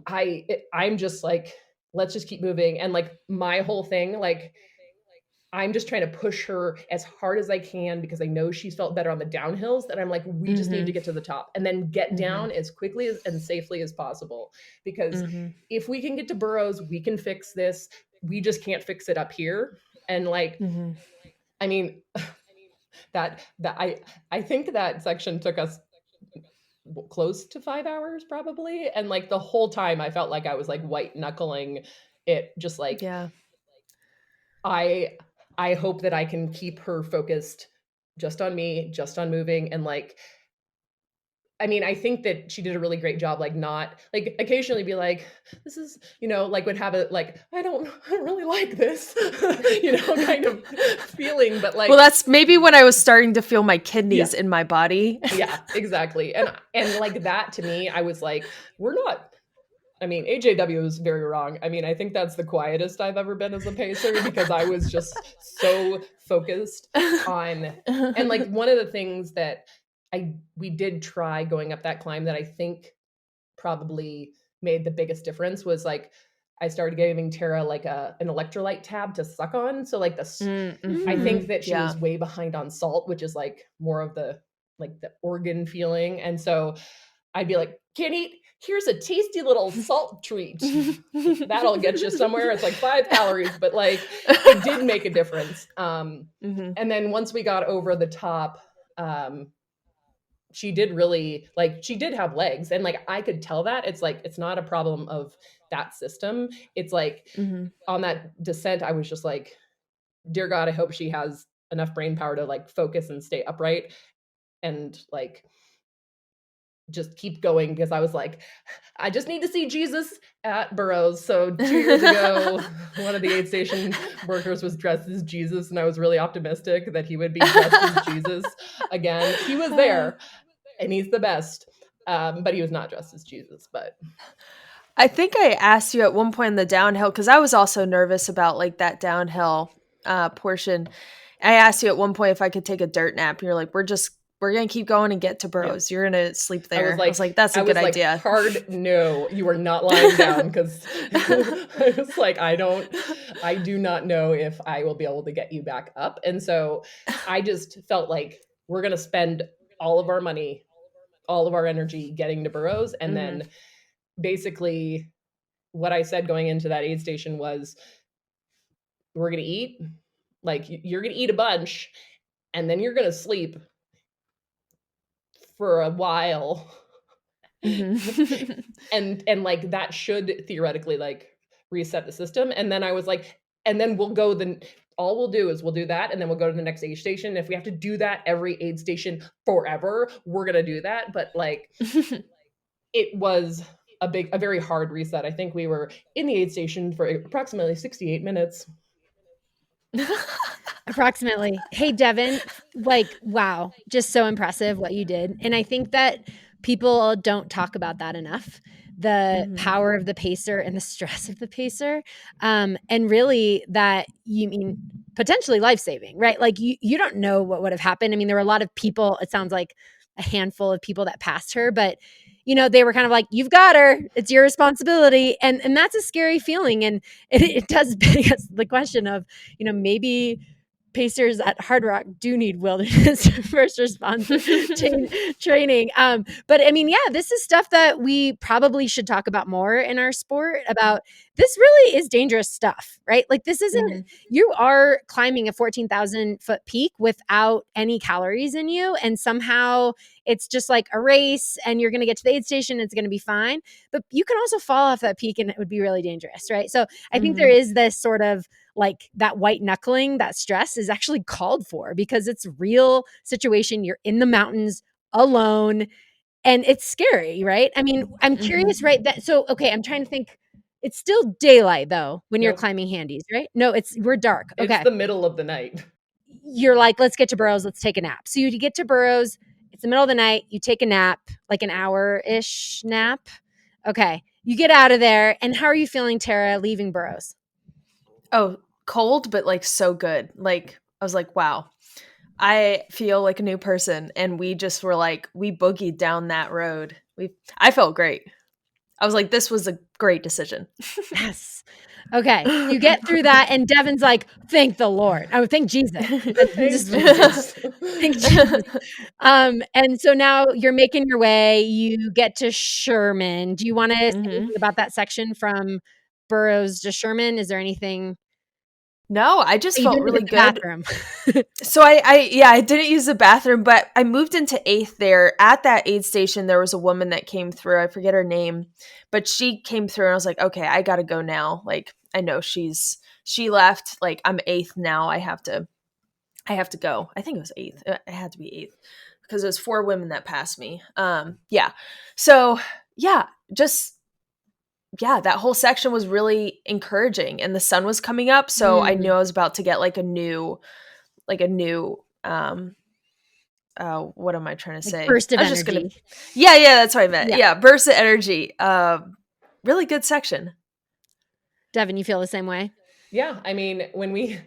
I'm just like, let's just keep moving. And like my whole thing, like I'm just trying to push her as hard as I can because I know she's felt better on the downhills, that I'm like, we just need to get to the top and then get down as quickly and safely as possible. Because if we can get to Burros, we can fix this. We just can't fix it up here. And like, I mean, I think that section took us close to 5 hours probably. And like the whole time I felt like I was like white knuckling it, just like, I hope that I can keep her focused just on me, just on moving. And like, I mean, I think that she did a really great job, like not like occasionally be like, this is, like would have it like, I don't really like this, kind of feeling, but like, well, that's maybe when I was starting to feel my kidneys in my body. Yeah, exactly. And like that to me, I was like, AJW was very wrong. I mean, I think that's the quietest I've ever been as a pacer, because I was just so focused on, and like one of the things that we did try going up that climb that I think probably made the biggest difference was like, I started giving Tara like an electrolyte tab to suck on. So like I think that she was way behind on salt, which is like more of the like the organ feeling. And so I'd be like, Kenny, here's a tasty little salt treat. That'll get you somewhere. It's like 5 calories, but like it did make a difference. And then once we got over the top, she did really like, she did have legs, and like I could tell that. It's like, it's not a problem of that system. It's like on that descent, I was just like, dear God, I hope she has enough brain power to like focus and stay upright and like just keep going, because I was like, I just need to see Jesus at Burros. So 2 years ago, one of the aid station workers was dressed as Jesus, and I was really optimistic that he would be dressed as Jesus again. He was there, and he's the best, but he was not dressed as Jesus. But I think I asked you at one point in the downhill, because I was also nervous about like that downhill portion. I asked you at one point if I could take a dirt nap. You're like, we're going to keep going and get to Burros. You're going to sleep there. I was like, that's a good idea. Hard no, you are not lying down, because I was like, I do not know if I will be able to get you back up. And so I just felt like we're going to spend all of our money, all of our energy getting to Burros. And then basically what I said going into that aid station was, we're going to eat, like you're going to eat a bunch, and then you're going to sleep for a while. and like that should theoretically like reset the system. And then I was like, and then all we'll do is we'll do that, and then we'll go to the next aid station. If we have to do that every aid station forever, we're gonna do that. But like it was a very hard reset. I think we were in the aid station for approximately 68 minutes. Approximately. Hey, Devon, like, wow, just so impressive what you did. And I think that people don't talk about that enough. The power of the pacer and the stress of the pacer. And really that you mean potentially life-saving, right? Like you don't know what would have happened. I mean, there were a lot of people, it sounds like a handful of people that passed her, but you know, they were kind of like, you've got her, it's your responsibility. And that's a scary feeling. And it does beg us the question of, you know, maybe pacers at Hardrock do need wilderness first response training. But I mean, yeah, this is stuff that we probably should talk about more in our sport. About this really is dangerous stuff, right? Like this isn't, you are climbing a 14,000 foot peak without any calories in you. And somehow it's just like a race, and you're going to get to the aid station. It's going to be fine. But you can also fall off that peak and it would be really dangerous, right? So I think there is this sort of like that white knuckling, that stress is actually called for, because it's a real situation. You're in the mountains alone and it's scary, right? I mean, I'm curious, right? So, okay, I'm trying to think. It's still daylight though when you're climbing Handies, right? No, we're dark. Okay. It's the middle of the night. You're like, let's get to Burros. Let's take a nap. So you get to Burros. It's the middle of the night. You take a nap, like an hour-ish nap. Okay. You get out of there. And how are you feeling, Tara, leaving Burros? Oh, cold, but like so good. Like I was like, wow, I feel like a new person. And we just were like, we boogied down that road. I felt great. I was like, this was a great decision. Yes. Okay. You get through that, and Devon's like, thank the Lord. Oh, thank Jesus. Thank Jesus. And so now you're making your way. You get to Sherman. Do you want to say anything about that section from Burros to Sherman? Is there anything? No, I just felt really good. So I didn't use the bathroom, but I moved into 8th there. At that aid station, there was a woman that came through. I forget her name, but she came through, and I was like, okay, I got to go now. Like, I know she left. Like, I'm 8th now. I have to go. I think it was 8th. It had to be 8th because it was 4 women that passed me. Yeah. So yeah, that whole section was really encouraging, and the sun was coming up. So I knew I was about to get like a new, what am I trying to say? Burst of energy. Yeah, that's what I meant. Yeah, burst of energy. Really good section. Devon, you feel the same way? Yeah. I mean, we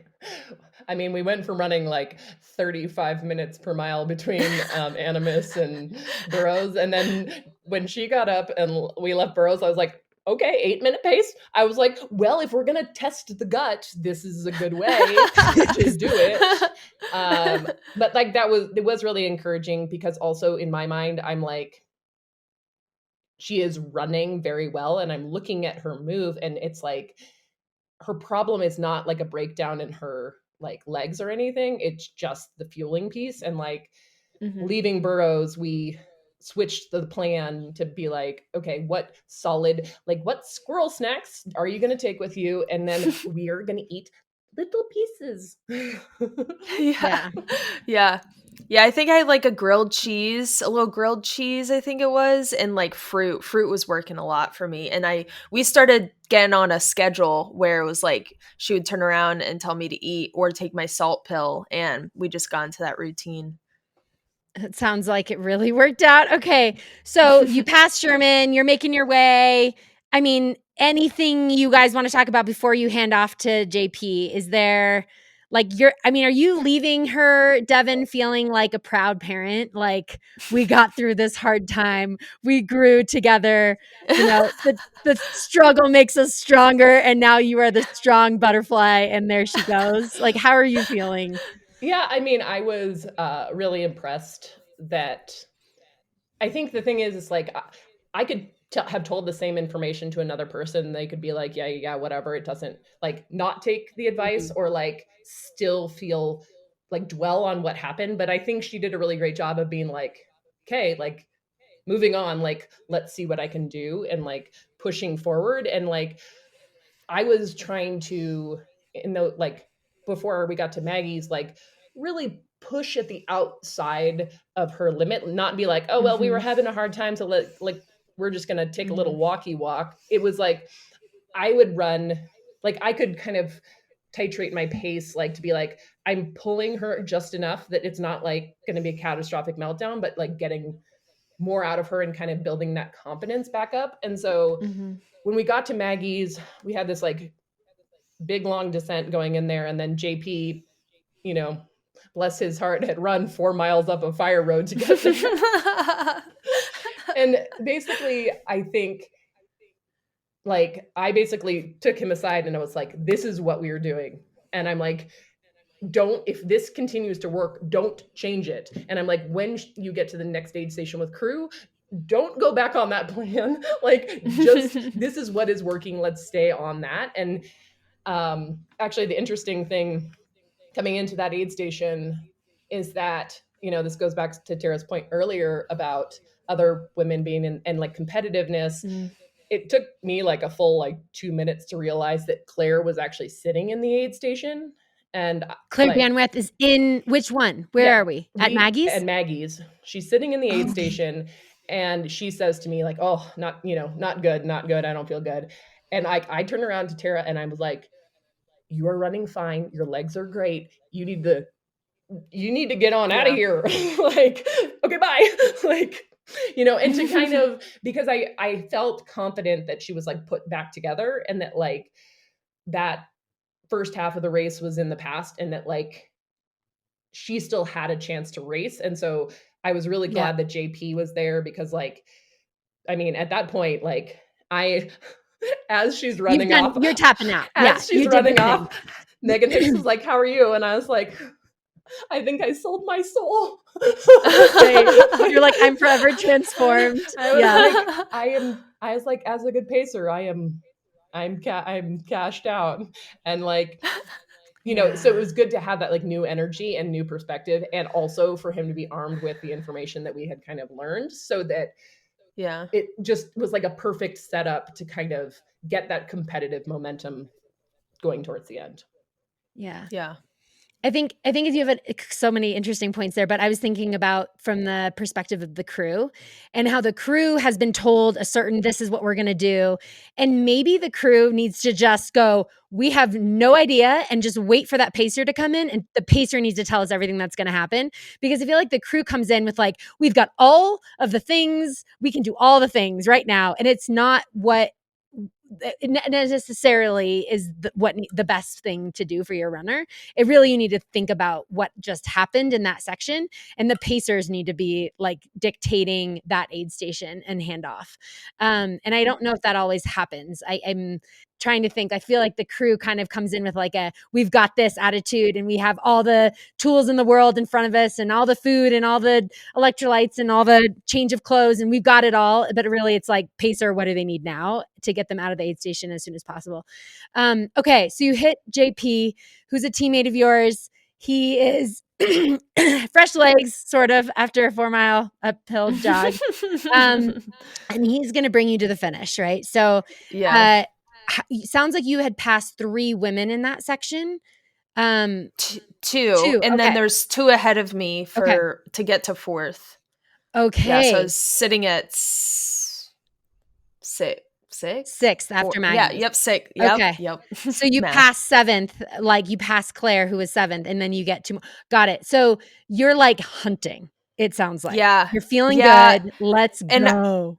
went from running like 35 minutes per mile between Animus and Burros. And then when she got up and we left Burros, I was like, okay, 8-minute pace. I was like, well, if we're going to test the gut, this is a good way to do it. But like it was really encouraging, because also in my mind, I'm like, she is running very well, and I'm looking at her move, and it's like her problem is not like a breakdown in her like legs or anything. It's just the fueling piece. And like leaving Burros, we switched the plan to be like, okay, what squirrel snacks are you going to take with you? And then we are going to eat little pieces. Yeah. Yeah. Yeah, I think I had like a little grilled cheese, I think it was, and like fruit. Fruit was working a lot for me. And we started getting on a schedule where it was like she would turn around and tell me to eat or take my salt pill, and we just got into that routine. It sounds like it really worked out. Okay. So you passed Sherman, you're making your way. I mean, anything you guys want to talk about before you hand off to JP? Is there are you leaving her, Devon, feeling like a proud parent? Like, we got through this hard time. We grew together. The struggle makes us stronger. And now you are the strong butterfly. And there she goes. Like, how are you feeling? Yeah, I mean, I was really impressed that I think the thing is like I could have told the same information to another person. They could be like, yeah, whatever. It doesn't like not take the advice or like still feel like dwell on what happened. But I think she did a really great job of being like, okay, like moving on, like, let's see what I can do and like pushing forward. And like, I was trying to, like before we got to Maggie's, like really push at the outside of her limit, not be like, oh, well, we were having a hard time, so we're just going to take a little walkie walk. It was like, I would run, like I could kind of titrate my pace, like to be like, I'm pulling her just enough that it's not like going to be a catastrophic meltdown, but like getting more out of her and kind of building that confidence back up. And so when we got to Maggie's, we had this like big long descent going in there, and then JP, bless his heart, had run 4 miles up a fire road to get there. And basically, I think like I basically took him aside and I was like, this is what we are doing. And I'm like, if this continues to work, don't change it. And I'm like, when you get to the next aid station with crew, don't go back on that plan. Like, just this is what is working. Let's stay on that. And actually, the interesting thing coming into that aid station is that, this goes back to Tara's point earlier about other women being in like competitiveness. It took me like a full 2 minutes to realize that Claire was actually sitting in the aid station. And Claire Banweth is in which one? Where are we? At Maggie's? At Maggie's. She's sitting in the aid station, and she says to me like, oh, not good. I don't feel good. And I turn around to Tara and I was like, you are running fine. Your legs are great. You need to get on out of here. Like, okay, bye. Like, and to kind of, because I felt confident that she was like put back together, and that like that first half of the race was in the past, and that like she still had a chance to race. And so I was really glad that JP was there, because like, I mean, at that point, like as she's running off, you're tapping out. As she's running off, Megan Hicks was like, how are you? And I was like, I think I sold my soul. You're like, I'm forever transformed. I was like, as a good pacer, I'm cashed out. And like, so it was good to have that like new energy and new perspective, and also for him to be armed with the information that we had kind of learned, so that it just was like a perfect setup to kind of get that competitive momentum going towards the end. Yeah. I think you have so many interesting points there, but I was thinking about from the perspective of the crew and how the crew has been told this is what we're going to do. And maybe the crew needs to just go, we have no idea, and just wait for that pacer to come in. And the pacer needs to tell us everything that's going to happen. Because I feel like the crew comes in with like, we've got all of the things, we can do all the things right now. And it's not what necessarily is the best thing to do for your runner. It really, you need to think about what just happened in that section, and the pacers need to be like dictating that aid station and handoff. And I don't know if that always happens. trying to think. I feel like the crew kind of comes in with like we've got this attitude, and we have all the tools in the world in front of us, and all the food and all the electrolytes and all the change of clothes, and we've got it all. But really it's like, pacer, what do they need now to get them out of the aid station as soon as possible? Okay. So you hit JP, who's a teammate of yours. He is fresh legs, sort of, after a 4-mile uphill jog. And he's going to bring you to the finish, right? So Yeah. sounds like you had passed 3 women in that section. Two. And then okay. there's 2 ahead of me to get to 4th. Okay. Yeah, so I was sitting at 6th after Maggie. Yeah, yep, 6. Yep, Okay. yep. So you pass 7th, like you pass Claire, who was 7th, and then you get to, got it. So you're like hunting, it sounds like. Yeah. You're feeling good. Let's And go.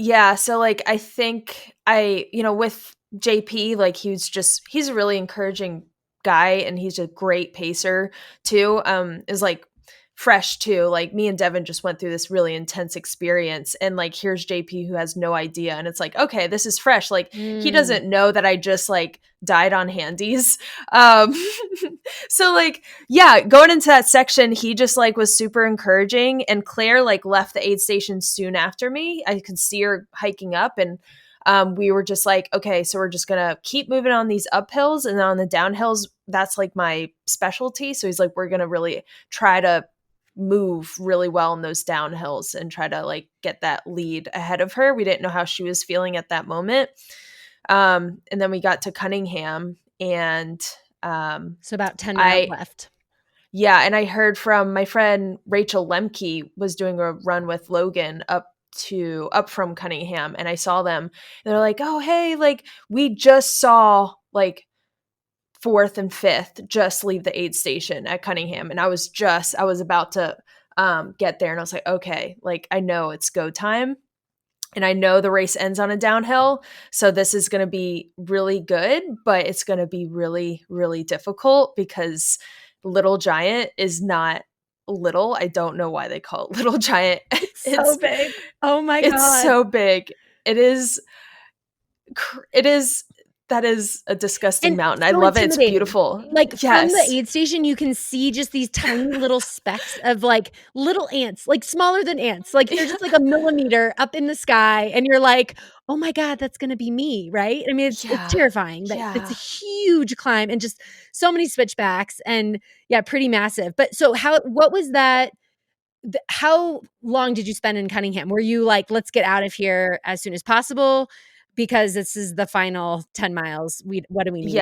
Yeah, so like I think with JP, like he's a really encouraging guy, and he's a great pacer too. Is like fresh too. Like me and Devon just went through this really intense experience, and like here's JP who has no idea, and it's like, okay, this is fresh. Like he doesn't know that I just like died on Handies. So like, yeah, going into that section, he just like was super encouraging, and Claire like left the aid station soon after me. I could see her hiking up, and we were just like, okay, so we're just gonna keep moving on these uphills, and on the downhills, that's like my specialty. So he's like, we're gonna really try to move really well in those downhills and try to like get that lead ahead of her. We didn't know how she was feeling at that moment. And then we got to Cunningham, and so about 10 minutes left. Yeah, and I heard from my friend Rachel Lemke was doing a run with Logan up from Cunningham, and I saw them, and they're like, oh hey, like we just saw like 4th and 5th just leave the aid station at Cunningham, and I was about to get there, and I was like, okay, like I know it's go time, and I know the race ends on a downhill, so this is going to be really good, but it's going to be really, really difficult because Little Giant is not little. I don't know why they call it Little Giant. It's so big. Oh my God. It's so big. It is. That is a disgusting mountain. I love it. It's beautiful. Like from the aid station, you can see just these tiny little specks of like little ants, like smaller than ants. Like they're just like a millimeter up in the sky. And you're like, oh my God, that's going to be me. Right. I mean, it's terrifying. It's a huge climb and just so many switchbacks and pretty massive. But so what was that? How long did you spend in Cunningham? Were you like, let's get out of here as soon as possible? Because this is the final 10 miles. What do we need?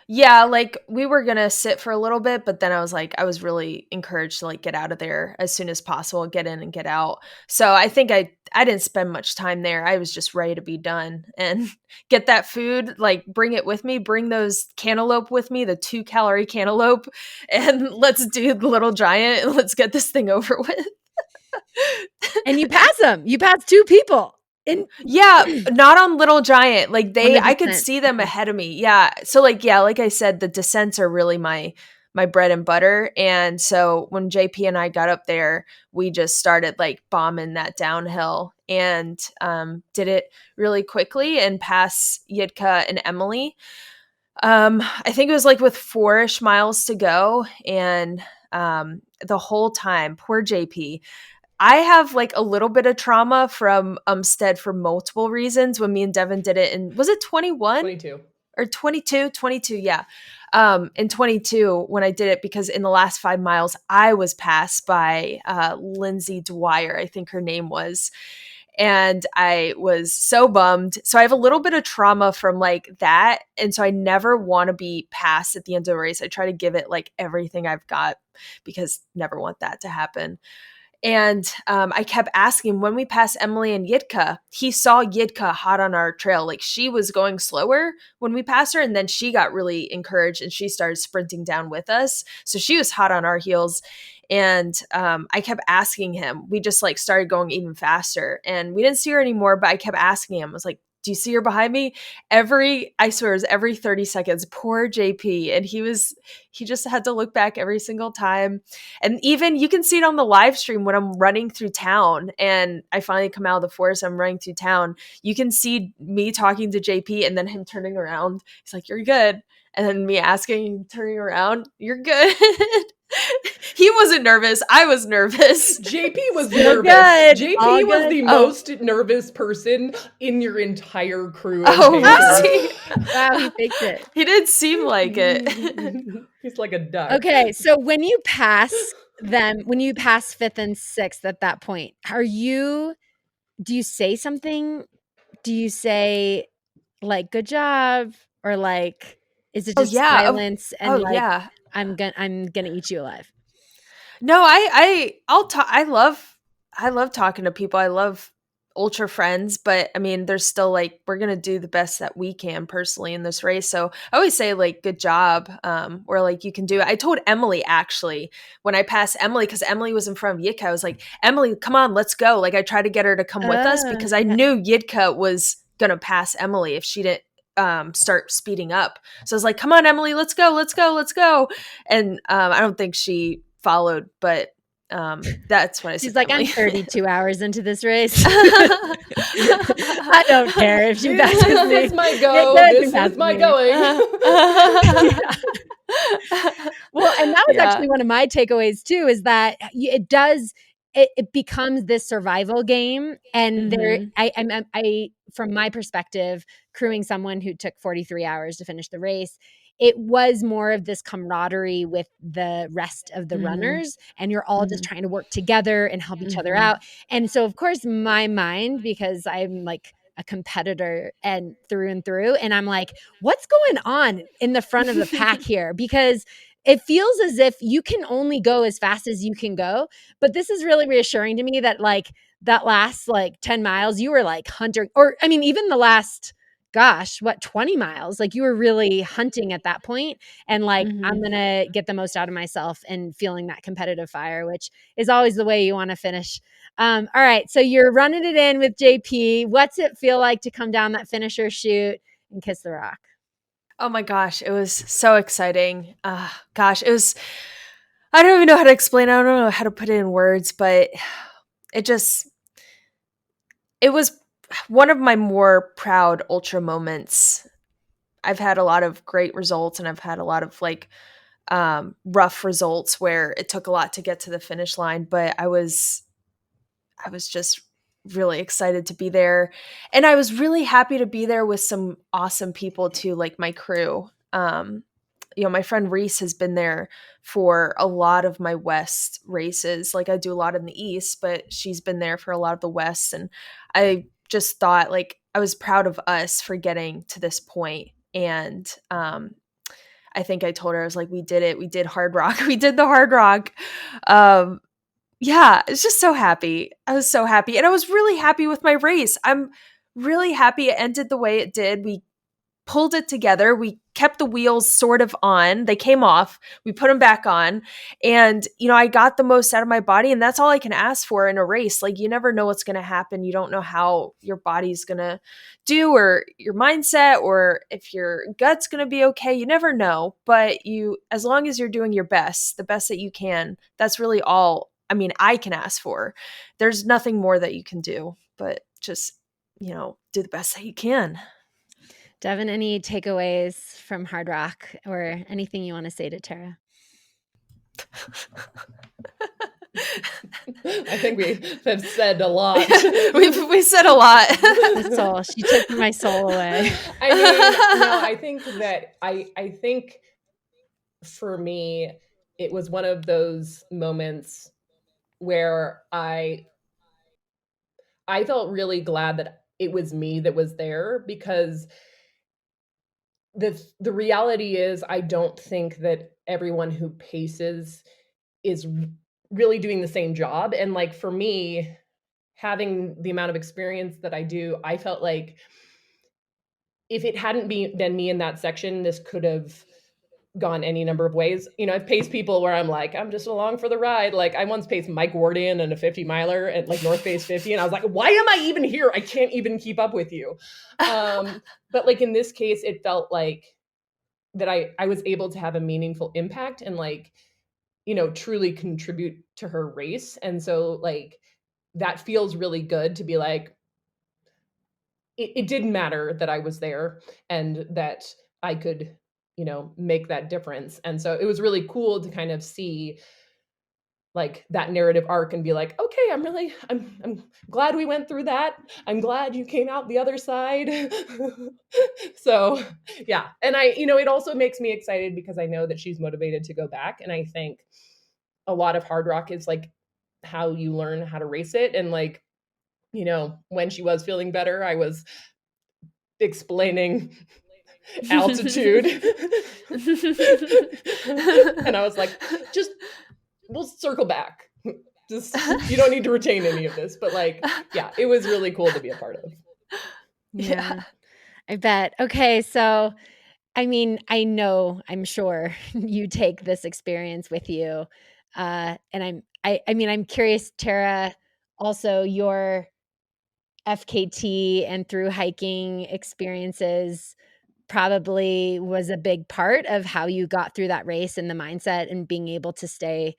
Yeah. Like we were going to sit for a little bit, but then I was really encouraged to like get out of there as soon as possible, get in and get out. So I think I didn't spend much time there. I was just ready to be done and get that food, like bring it with me, bring those cantaloupe with me, the 2-calorie cantaloupe, and let's do the Little Giant and let's get this thing over with. And you pass them. You pass 2 people. Not on Little Giant. Like I could see them ahead of me. Yeah. So like I said, the descents are really my bread and butter. And so when JP and I got up there, we just started like bombing that downhill and did it really quickly and pass Yitka and Emily. I think it was like with 4-ish miles to go. And the whole time, poor JP, I have like a little bit of trauma from Umstead for multiple reasons. When me and Devon did it, and was it 21? 22. Or 22? 22, yeah. In 22, when I did it, because in the last 5 miles, I was passed by Lindsay Dwyer, I think her name was. And I was so bummed. So I have a little bit of trauma from like that. And so I never want to be passed at the end of the race. I try to give it like everything I've got because never want that to happen. And I kept asking when we passed Emily and Yitka, he saw Yitka hot on our trail. Like she was going slower when we passed her. And then she got really encouraged and she started sprinting down with us. So she was hot on our heels. And I kept asking him, we just like started going even faster and we didn't see her anymore. But I kept asking him, I was like, do you see her behind me? I swear it was every 30 seconds, poor JP. And he just had to look back every single time. And even you can see it on the live stream when I'm running through town and I finally come out of the forest, I'm running through town. You can see me talking to JP and then him turning around. He's like, "You're good." And then me asking, turning around, "You're good." He wasn't nervous. I was nervous. JP was Still nervous. good. JP All was good. the most nervous person in your entire crew. Oh, really? Wow, he faked it. He did seem like it. He's like a duck. Okay, so when you pass fifth and sixth at that point, do you say something? Do you say like "good job" or like is it just silence and like yeah. I'm gonna eat you alive? No, I'll talk. I love talking to people. I love ultra friends, but I mean, there's still like, we're going to do the best that we can personally in this race. So I always say like, "good job." Or like, "you can do it." I told Emily actually when I passed Emily, cause Emily was in front of Yitka, I was like, "Emily, come on, let's go." Like I tried to get her to come with us because I knew Yitka was going to pass Emily if she didn't start speeding up. So I was like, "come on, Emily, let's go, let's go, let's go." And I don't think she followed, but that's what I said. She's like, Emily. "I'm 32 hours into this race. I don't care if she passes me. This is my go. This is my going." Well, and that was actually one of my takeaways too, is that it becomes this survival game. And I, from my perspective, crewing someone who took 43 hours to finish the race, it was more of this camaraderie with the rest of the runners, and you're all just trying to work together and help each other out. And so, of course, my mind, because I'm like a competitor and through, and I'm like, what's going on in the front of the pack here? Because it feels as if you can only go as fast as you can go. But this is really reassuring to me that like that last like 10 miles, you were like hunting, or I mean, even the last 20 miles, like you were really hunting at that point. And like, I'm going to get the most out of myself and feeling that competitive fire, which is always the way you want to finish. All right. So you're running it in with JP. What's it feel like to come down that finisher chute and kiss the rock? Oh my gosh, it was so exciting. It was, I don't even know how to explain. I don't know how to put it in words, but it was one of my more proud ultra moments. I've had a lot of great results and I've had a lot of like rough results where it took a lot to get to the finish line, but I was just really excited to be there. And I was really happy to be there with some awesome people too, like my crew. My friend Reese has been there for a lot of my West races. Like I do a lot in the East, but she's been there for a lot of the West. And I just thought like I was proud of us for getting to this point. And I think I told her, I was like, "we did it. We did Hardrock. We did the Hardrock." Yeah, it's just so happy. I was so happy. And I was really happy with my race. I'm really happy it ended the way it did. We pulled it together. We kept the wheels sort of on. They came off. We put them back on. And, I got the most out of my body. And that's all I can ask for in a race. Like, you never know what's going to happen. You don't know how your body's going to do, or your mindset, or if your gut's going to be okay. You never know. But as long as you're doing your best, the best that you can, that's really all I can ask for. There's nothing more that you can do, but just, do the best that you can. Devon, any takeaways from Hardrock or anything you want to say to Tara? I think we have said a lot. we said a lot. The soul. She took my soul away. I think for me, it was one of those moments where I felt really glad that it was me that was there, because the reality is I don't think that everyone who paces is really doing the same job. And like for me, having the amount of experience that I do, I felt like if it hadn't been me in that section, this could have gone any number of ways. I've paced people where I'm like, I'm just along for the ride. Like I once paced Mike Wardian in a 50 miler at like North Face 50. And I was like, why am I even here? I can't even keep up with you. But like in this case, it felt like that I was able to have a meaningful impact and like, truly contribute to her race. And so like, that feels really good to be like, it didn't matter that I was there and that I could, make that difference. And so it was really cool to kind of see like that narrative arc and be like, okay, I'm glad we went through that. I'm glad you came out the other side. So yeah. And it also makes me excited because I know that she's motivated to go back. And I think a lot of Hardrock is like how you learn how to race it. And like, when she was feeling better, I was explaining altitude. And I was like, we'll circle back. Just, you don't need to retain any of this. But like, yeah, it was really cool to be a part of. Yeah, I bet. Okay. So, I mean, I'm sure you take this experience with you. And I'm curious, Tara, also your FKT and through hiking experiences probably was a big part of how you got through that race and the mindset and being able to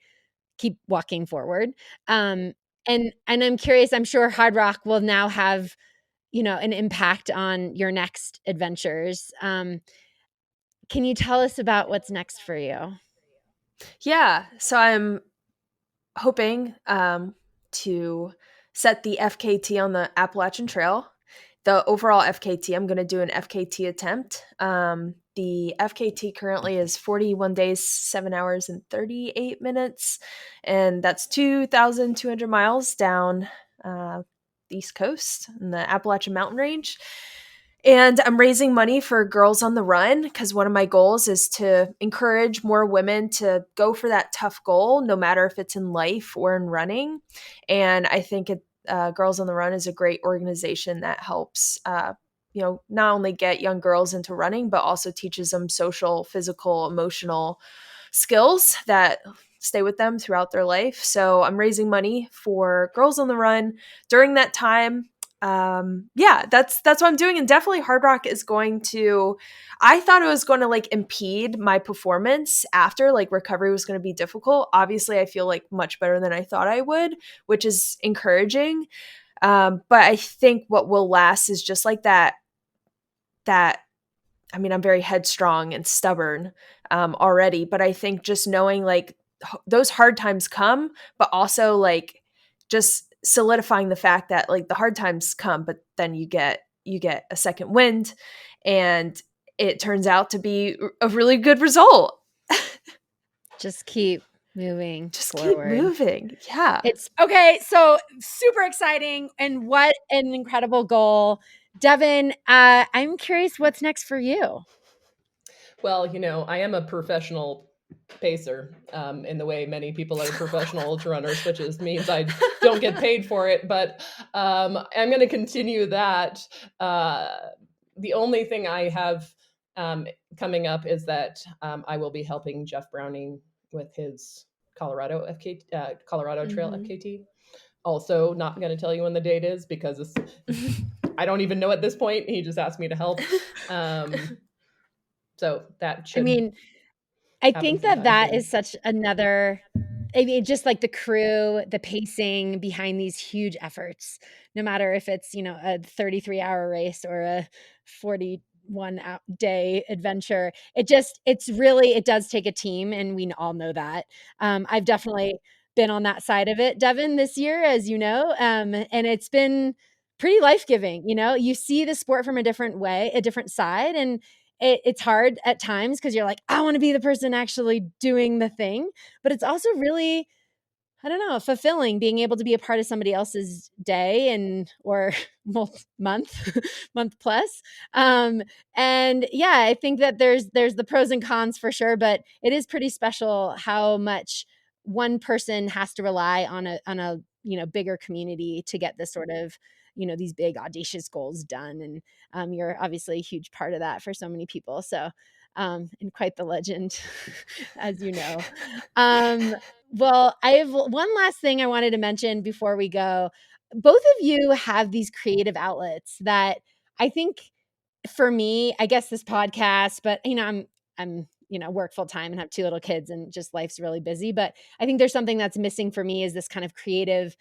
keep walking forward. And I'm curious, I'm sure Hardrock will now have, an impact on your next adventures. Can you tell us about what's next for you? Yeah. So I'm hoping to set the FKT on the Appalachian Trail. The overall FKT, I'm going to do an FKT attempt. The FKT currently is 41 days, 7 hours, and 38 minutes. And that's 2,200 miles down the East Coast in the Appalachian Mountain Range. And I'm raising money for Girls on the Run because one of my goals is to encourage more women to go for that tough goal, no matter if it's in life or in running. And I think Girls on the Run is a great organization that helps, not only get young girls into running, but also teaches them social, physical, emotional skills that stay with them throughout their life. So I'm raising money for Girls on the Run during that time. That's what I'm doing. And definitely Hardrock is going to, I thought it was going to like impede my performance after, like recovery was going to be difficult. Obviously I feel like much better than I thought I would, which is encouraging. But I think what will last is just like that, I mean, I'm very headstrong and stubborn already, but I think just knowing like those hard times come, but also like just solidifying the fact that like the hard times come, but then you get a second wind and it turns out to be a really good result. Just keep moving Keep moving. Yeah. It's okay. So super exciting. And what an incredible goal. Devon, I'm curious what's next for you. Well, I am a professional pacer in the way many people are professional ultra runners, which means I don't get paid for it. But I'm going to continue that. The only thing I have coming up is that I will be helping Jeff Browning with his Colorado Trail FKT. Also, not going to tell you when the date is because I don't even know at this point. He just asked me to help. So that should. I mean, I think that is such another. I mean, just like the crew, the pacing behind these huge efforts, no matter if it's, a 33-hour race or a 41-day adventure, it does take a team. And we all know that. I've definitely been on that side of it, Devon, this year, as you know, and it's been pretty life-giving. You see the sport from a different way, a different side. And it's hard at times because you're like, I want to be the person actually doing the thing. But it's also really, I don't know, fulfilling being able to be a part of somebody else's day or month, month plus. And yeah, I think that there's the pros and cons for sure, but it is pretty special how much one person has to rely on a bigger community to get this sort of these big audacious goals done. And you're obviously a huge part of that for so many people. So and quite the legend, as you know. Well, I have one last thing I wanted to mention before we go. Both of you have these creative outlets that I think, for me, I guess this podcast, but I'm work full time and have 2 little kids, and just life's really busy. But I think there's something that's missing for me, is this kind of creative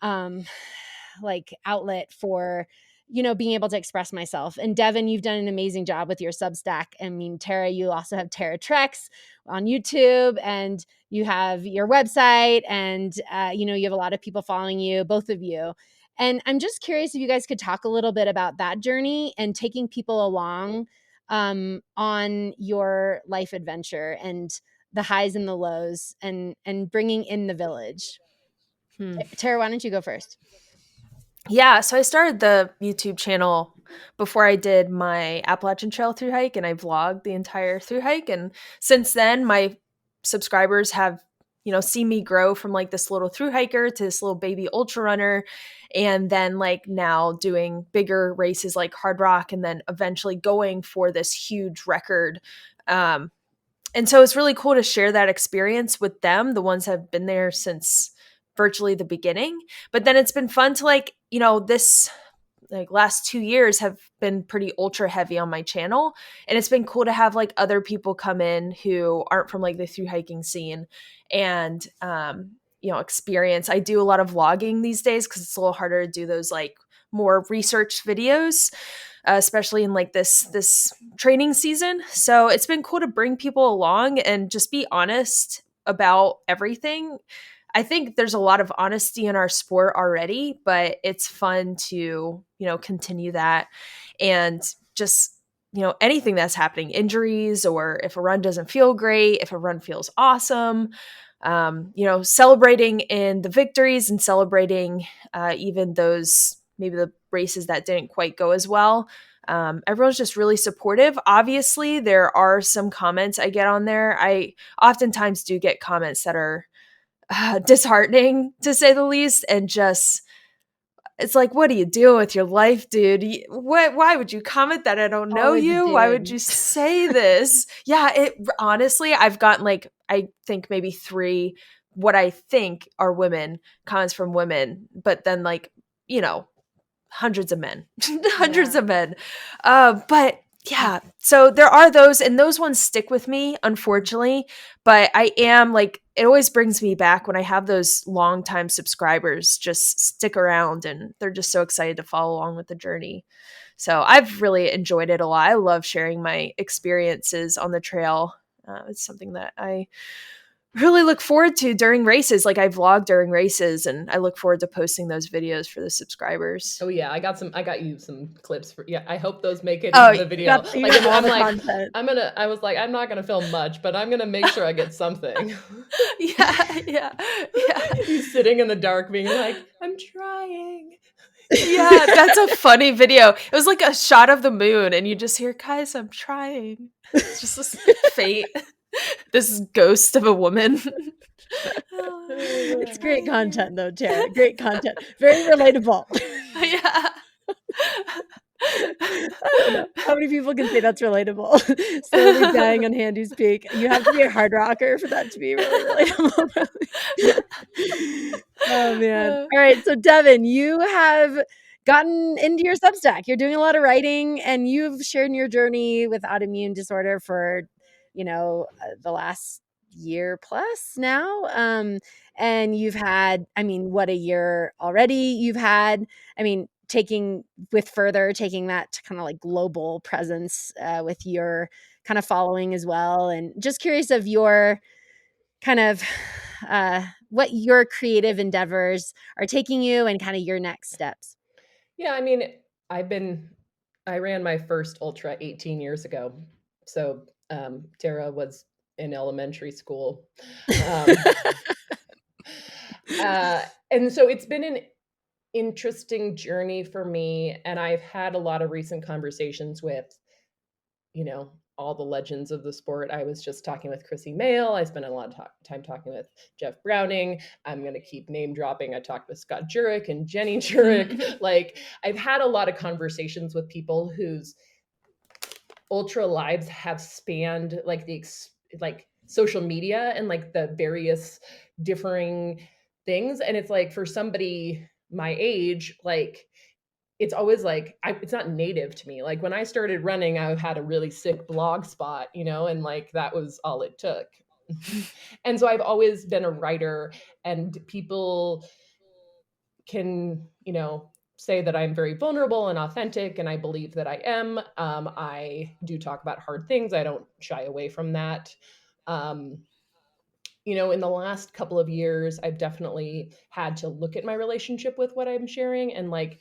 like outlet for being able to express myself. And Devon, you've done an amazing job with your Substack. I mean, Tara, you also have Tara Treks on YouTube, and you have your website, and you have a lot of people following you, both of you. And I'm just curious if you guys could talk a little bit about that journey and taking people along on your life adventure, and the highs and the lows, and bringing in the village. Tara, why don't you go first? Yeah, so I started the YouTube channel before I did my Appalachian Trail thru hike, and I vlogged the entire thru hike. And since then, my subscribers have, seen me grow from like this little thru hiker to this little baby ultra runner, and then like now doing bigger races like Hardrock, and then eventually going for this huge record. And so it's really cool to share that experience with them, the ones that have been there since virtually the beginning. But then it's been fun to this last 2 years have been pretty ultra heavy on my channel, and it's been cool to have like other people come in who aren't from like the thru hiking scene and experience. I do a lot of vlogging these days because it's a little harder to do those like more research videos, especially in like this training season. So it's been cool to bring people along and just be honest about everything. I think there's a lot of honesty in our sport already, but it's fun to, continue that, and just, anything that's happening, injuries, or if a run doesn't feel great, if a run feels awesome, celebrating in the victories, and celebrating even those, maybe the races that didn't quite go as well. Everyone's just really supportive. Obviously, there are some comments I get on there. I oftentimes do get comments that are disheartening, to say the least, and just, it's like, what are you doing with your life, dude? Why would you comment that? I don't know you. Why would you say this? Yeah, honestly, I've gotten like, I think maybe 3 what I think are women comments from women, but then like, hundreds of men, hundreds of men. But yeah, so there are those, and those ones stick with me, unfortunately. But I am like, it always brings me back when I have those longtime subscribers just stick around, and they're just so excited to follow along with the journey. So I've really enjoyed it a lot. I love sharing my experiences on the trail. It's something that I really look forward to during races. Like, I vlog during races, and I look forward to posting those videos for the subscribers. Oh yeah, I got you some clips for, I hope those make it into the video. I was like, I'm not gonna film much, but I'm gonna make sure I get something. yeah. He's sitting in the dark being like, I'm trying. Yeah, that's a funny video. It was like a shot of the moon, and you just hear, guys, I'm trying. It's just this fate. This ghost of a woman. It's great content though, Tara. Great content. Very relatable. Yeah. I don't know how many people can say that's relatable. Slowly dying on Handies Peak. You have to be a hard rocker for that to be really relatable. Oh man. All right. So Devon, you have gotten into your Substack. You're doing a lot of writing, and you've shared your journey with autoimmune disorder for the last year plus now. And you've had, what a year already you've had. Taking that to kind of like global presence with your kind of following as well. And just curious of your kind of what your creative endeavors are taking you, and kind of your next steps. Yeah, I ran my first ultra 18 years ago. So Tara was in elementary school. And so it's been an interesting journey for me. And I've had a lot of recent conversations with, all the legends of the sport. I was just talking with Chrissy Mail. I spent a lot of time talking with Jeff Browning. I'm going to keep name dropping. I talked with Scott Jurek and Jenny Jurek. Like, I've had a lot of conversations with people whose ultra lives have spanned like like social media and like the various differing things. And it's like for somebody my age, like it's always like it's not native to me. Like when I started running, I had a really sick blog spot, and like that was all it took. And so I've always been a writer, and people can, say that I'm very vulnerable and authentic, and I believe that I am. I do talk about hard things. I don't shy away from that. Um, in the last couple of years, I've definitely had to look at my relationship with what I'm sharing. And like,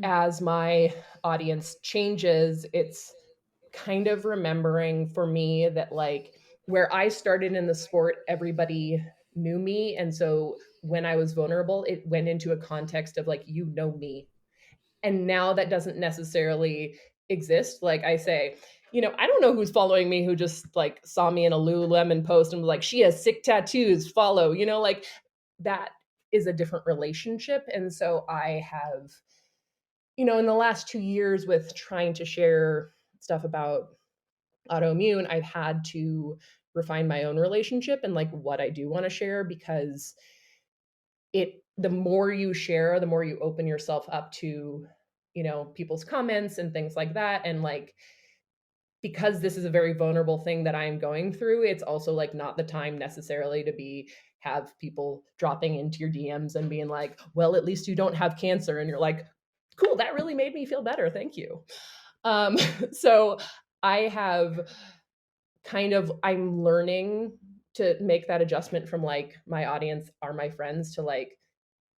as my audience changes, it's kind of remembering for me that like where I started in the sport, everybody knew me. And so when I was vulnerable, it went into a context of like, me. And now that doesn't necessarily exist. Like I say, I don't know who's following me who just like saw me in a Lululemon post and was like, she has sick tattoos, follow, like that is a different relationship. And so I have, in the last 2 years with trying to share stuff about autoimmune, I've had to refine my own relationship and like what I do want to share, because the more you share, the more you open yourself up to, people's comments and things like that. And like, because this is a very vulnerable thing that I'm going through, it's also like not the time necessarily to have people dropping into your DMs and being like, well, at least you don't have cancer. And you're like, cool, that really made me feel better. Thank you. So I have I'm learning to make that adjustment from like my audience are my friends to like,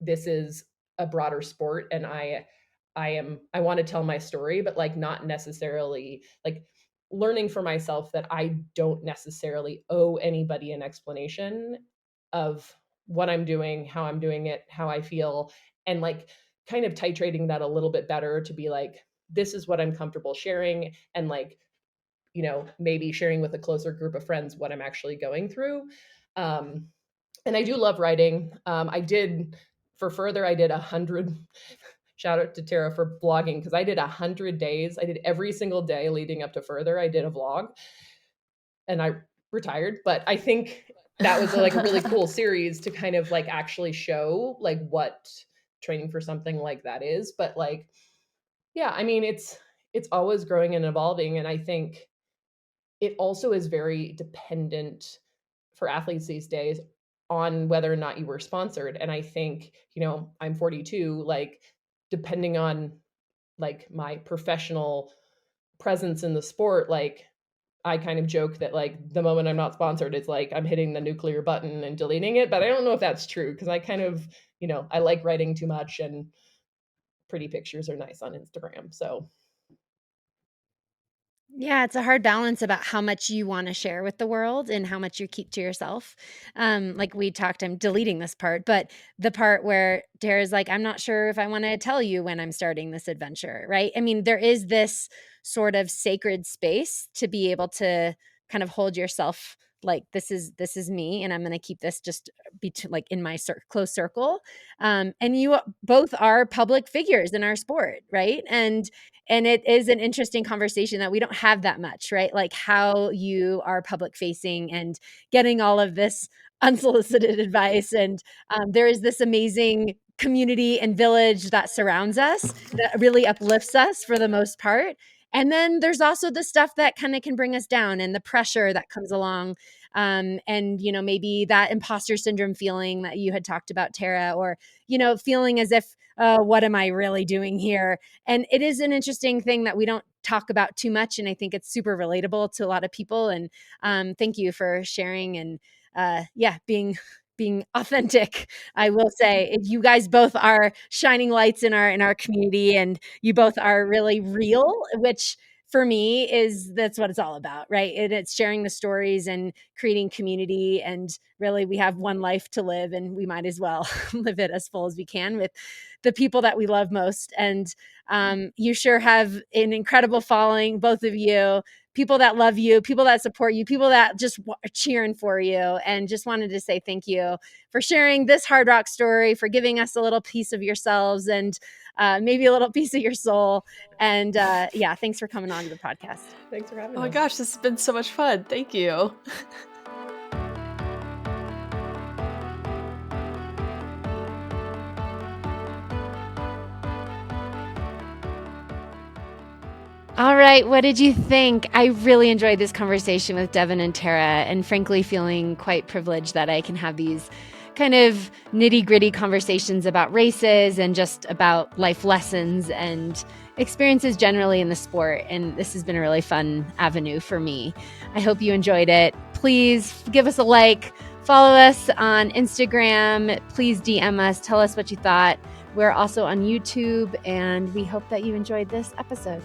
this is a broader sport, and I want to tell my story, but like not necessarily like learning for myself that I don't necessarily owe anybody an explanation of what I'm doing, how I'm doing it, how I feel, and like kind of titrating that a little bit better to be like, this is what I'm comfortable sharing, and like, maybe sharing with a closer group of friends what I'm actually going through. And I do love writing. I did 100, shout out to Tara for blogging, because I did 100 days. I did every single day leading up to Further. I did a vlog, and I retired. But I think that was like a really cool series to kind of like actually show like what training for something like that is. But like, yeah, I mean, it's always growing and evolving. And I think it also is very dependent for athletes these days on whether or not you were sponsored. And I think, I'm 42, like depending on like my professional presence in the sport, like I kind of joke that like the moment I'm not sponsored, it's like I'm hitting the nuclear button and deleting it. But I don't know if that's true, because I kind of, I like writing too much, and pretty pictures are nice on Instagram. So Yeah, it's a hard balance about how much you want to share with the world and how much you keep to yourself. Like we talked, I'm deleting this part, but the part where Tara's like, I'm not sure if I want to tell you when I'm starting this adventure, right? I mean, there is this sort of sacred space to be able to kind of hold yourself like this is me, and I'm going to keep this just like in my close circle. And you both are public figures in our sport, right? And it is an interesting conversation that we don't have that much, right? Like how you are public facing and getting all of this unsolicited advice. And there is this amazing community and village that surrounds us that really uplifts us for the most part. And then there's also the stuff that kind of can bring us down and the pressure that comes along. And, maybe that imposter syndrome feeling that you had talked about, Tara, or, feeling as if, what am I really doing here? And it is an interesting thing that we don't talk about too much. And I think it's super relatable to a lot of people. And thank you for sharing and being authentic. I will say you guys both are shining lights in our community, and you both are really real, which for me that's what it's all about, right? It's sharing the stories and creating community. And really, we have one life to live, and we might as well live it as full as we can with the people that we love most. And you sure have an incredible following, both of you. people that love you, people that support you, people that just are cheering for you. And just wanted to say thank you for sharing this hard rock story, for giving us a little piece of yourselves and maybe a little piece of your soul. And yeah, thanks for coming on to the podcast. Thanks for having us. Oh my gosh, this has been so much fun. Thank you. All right, what did you think? I really enjoyed this conversation with Devon and Tara, and frankly feeling quite privileged that I can have these kind of nitty-gritty conversations about races and just about life lessons and experiences generally in the sport. And this has been a really fun avenue for me. I hope you enjoyed it. Please give us a like, follow us on Instagram, please DM us, tell us what you thought. We're also on YouTube, and we hope that you enjoyed this episode.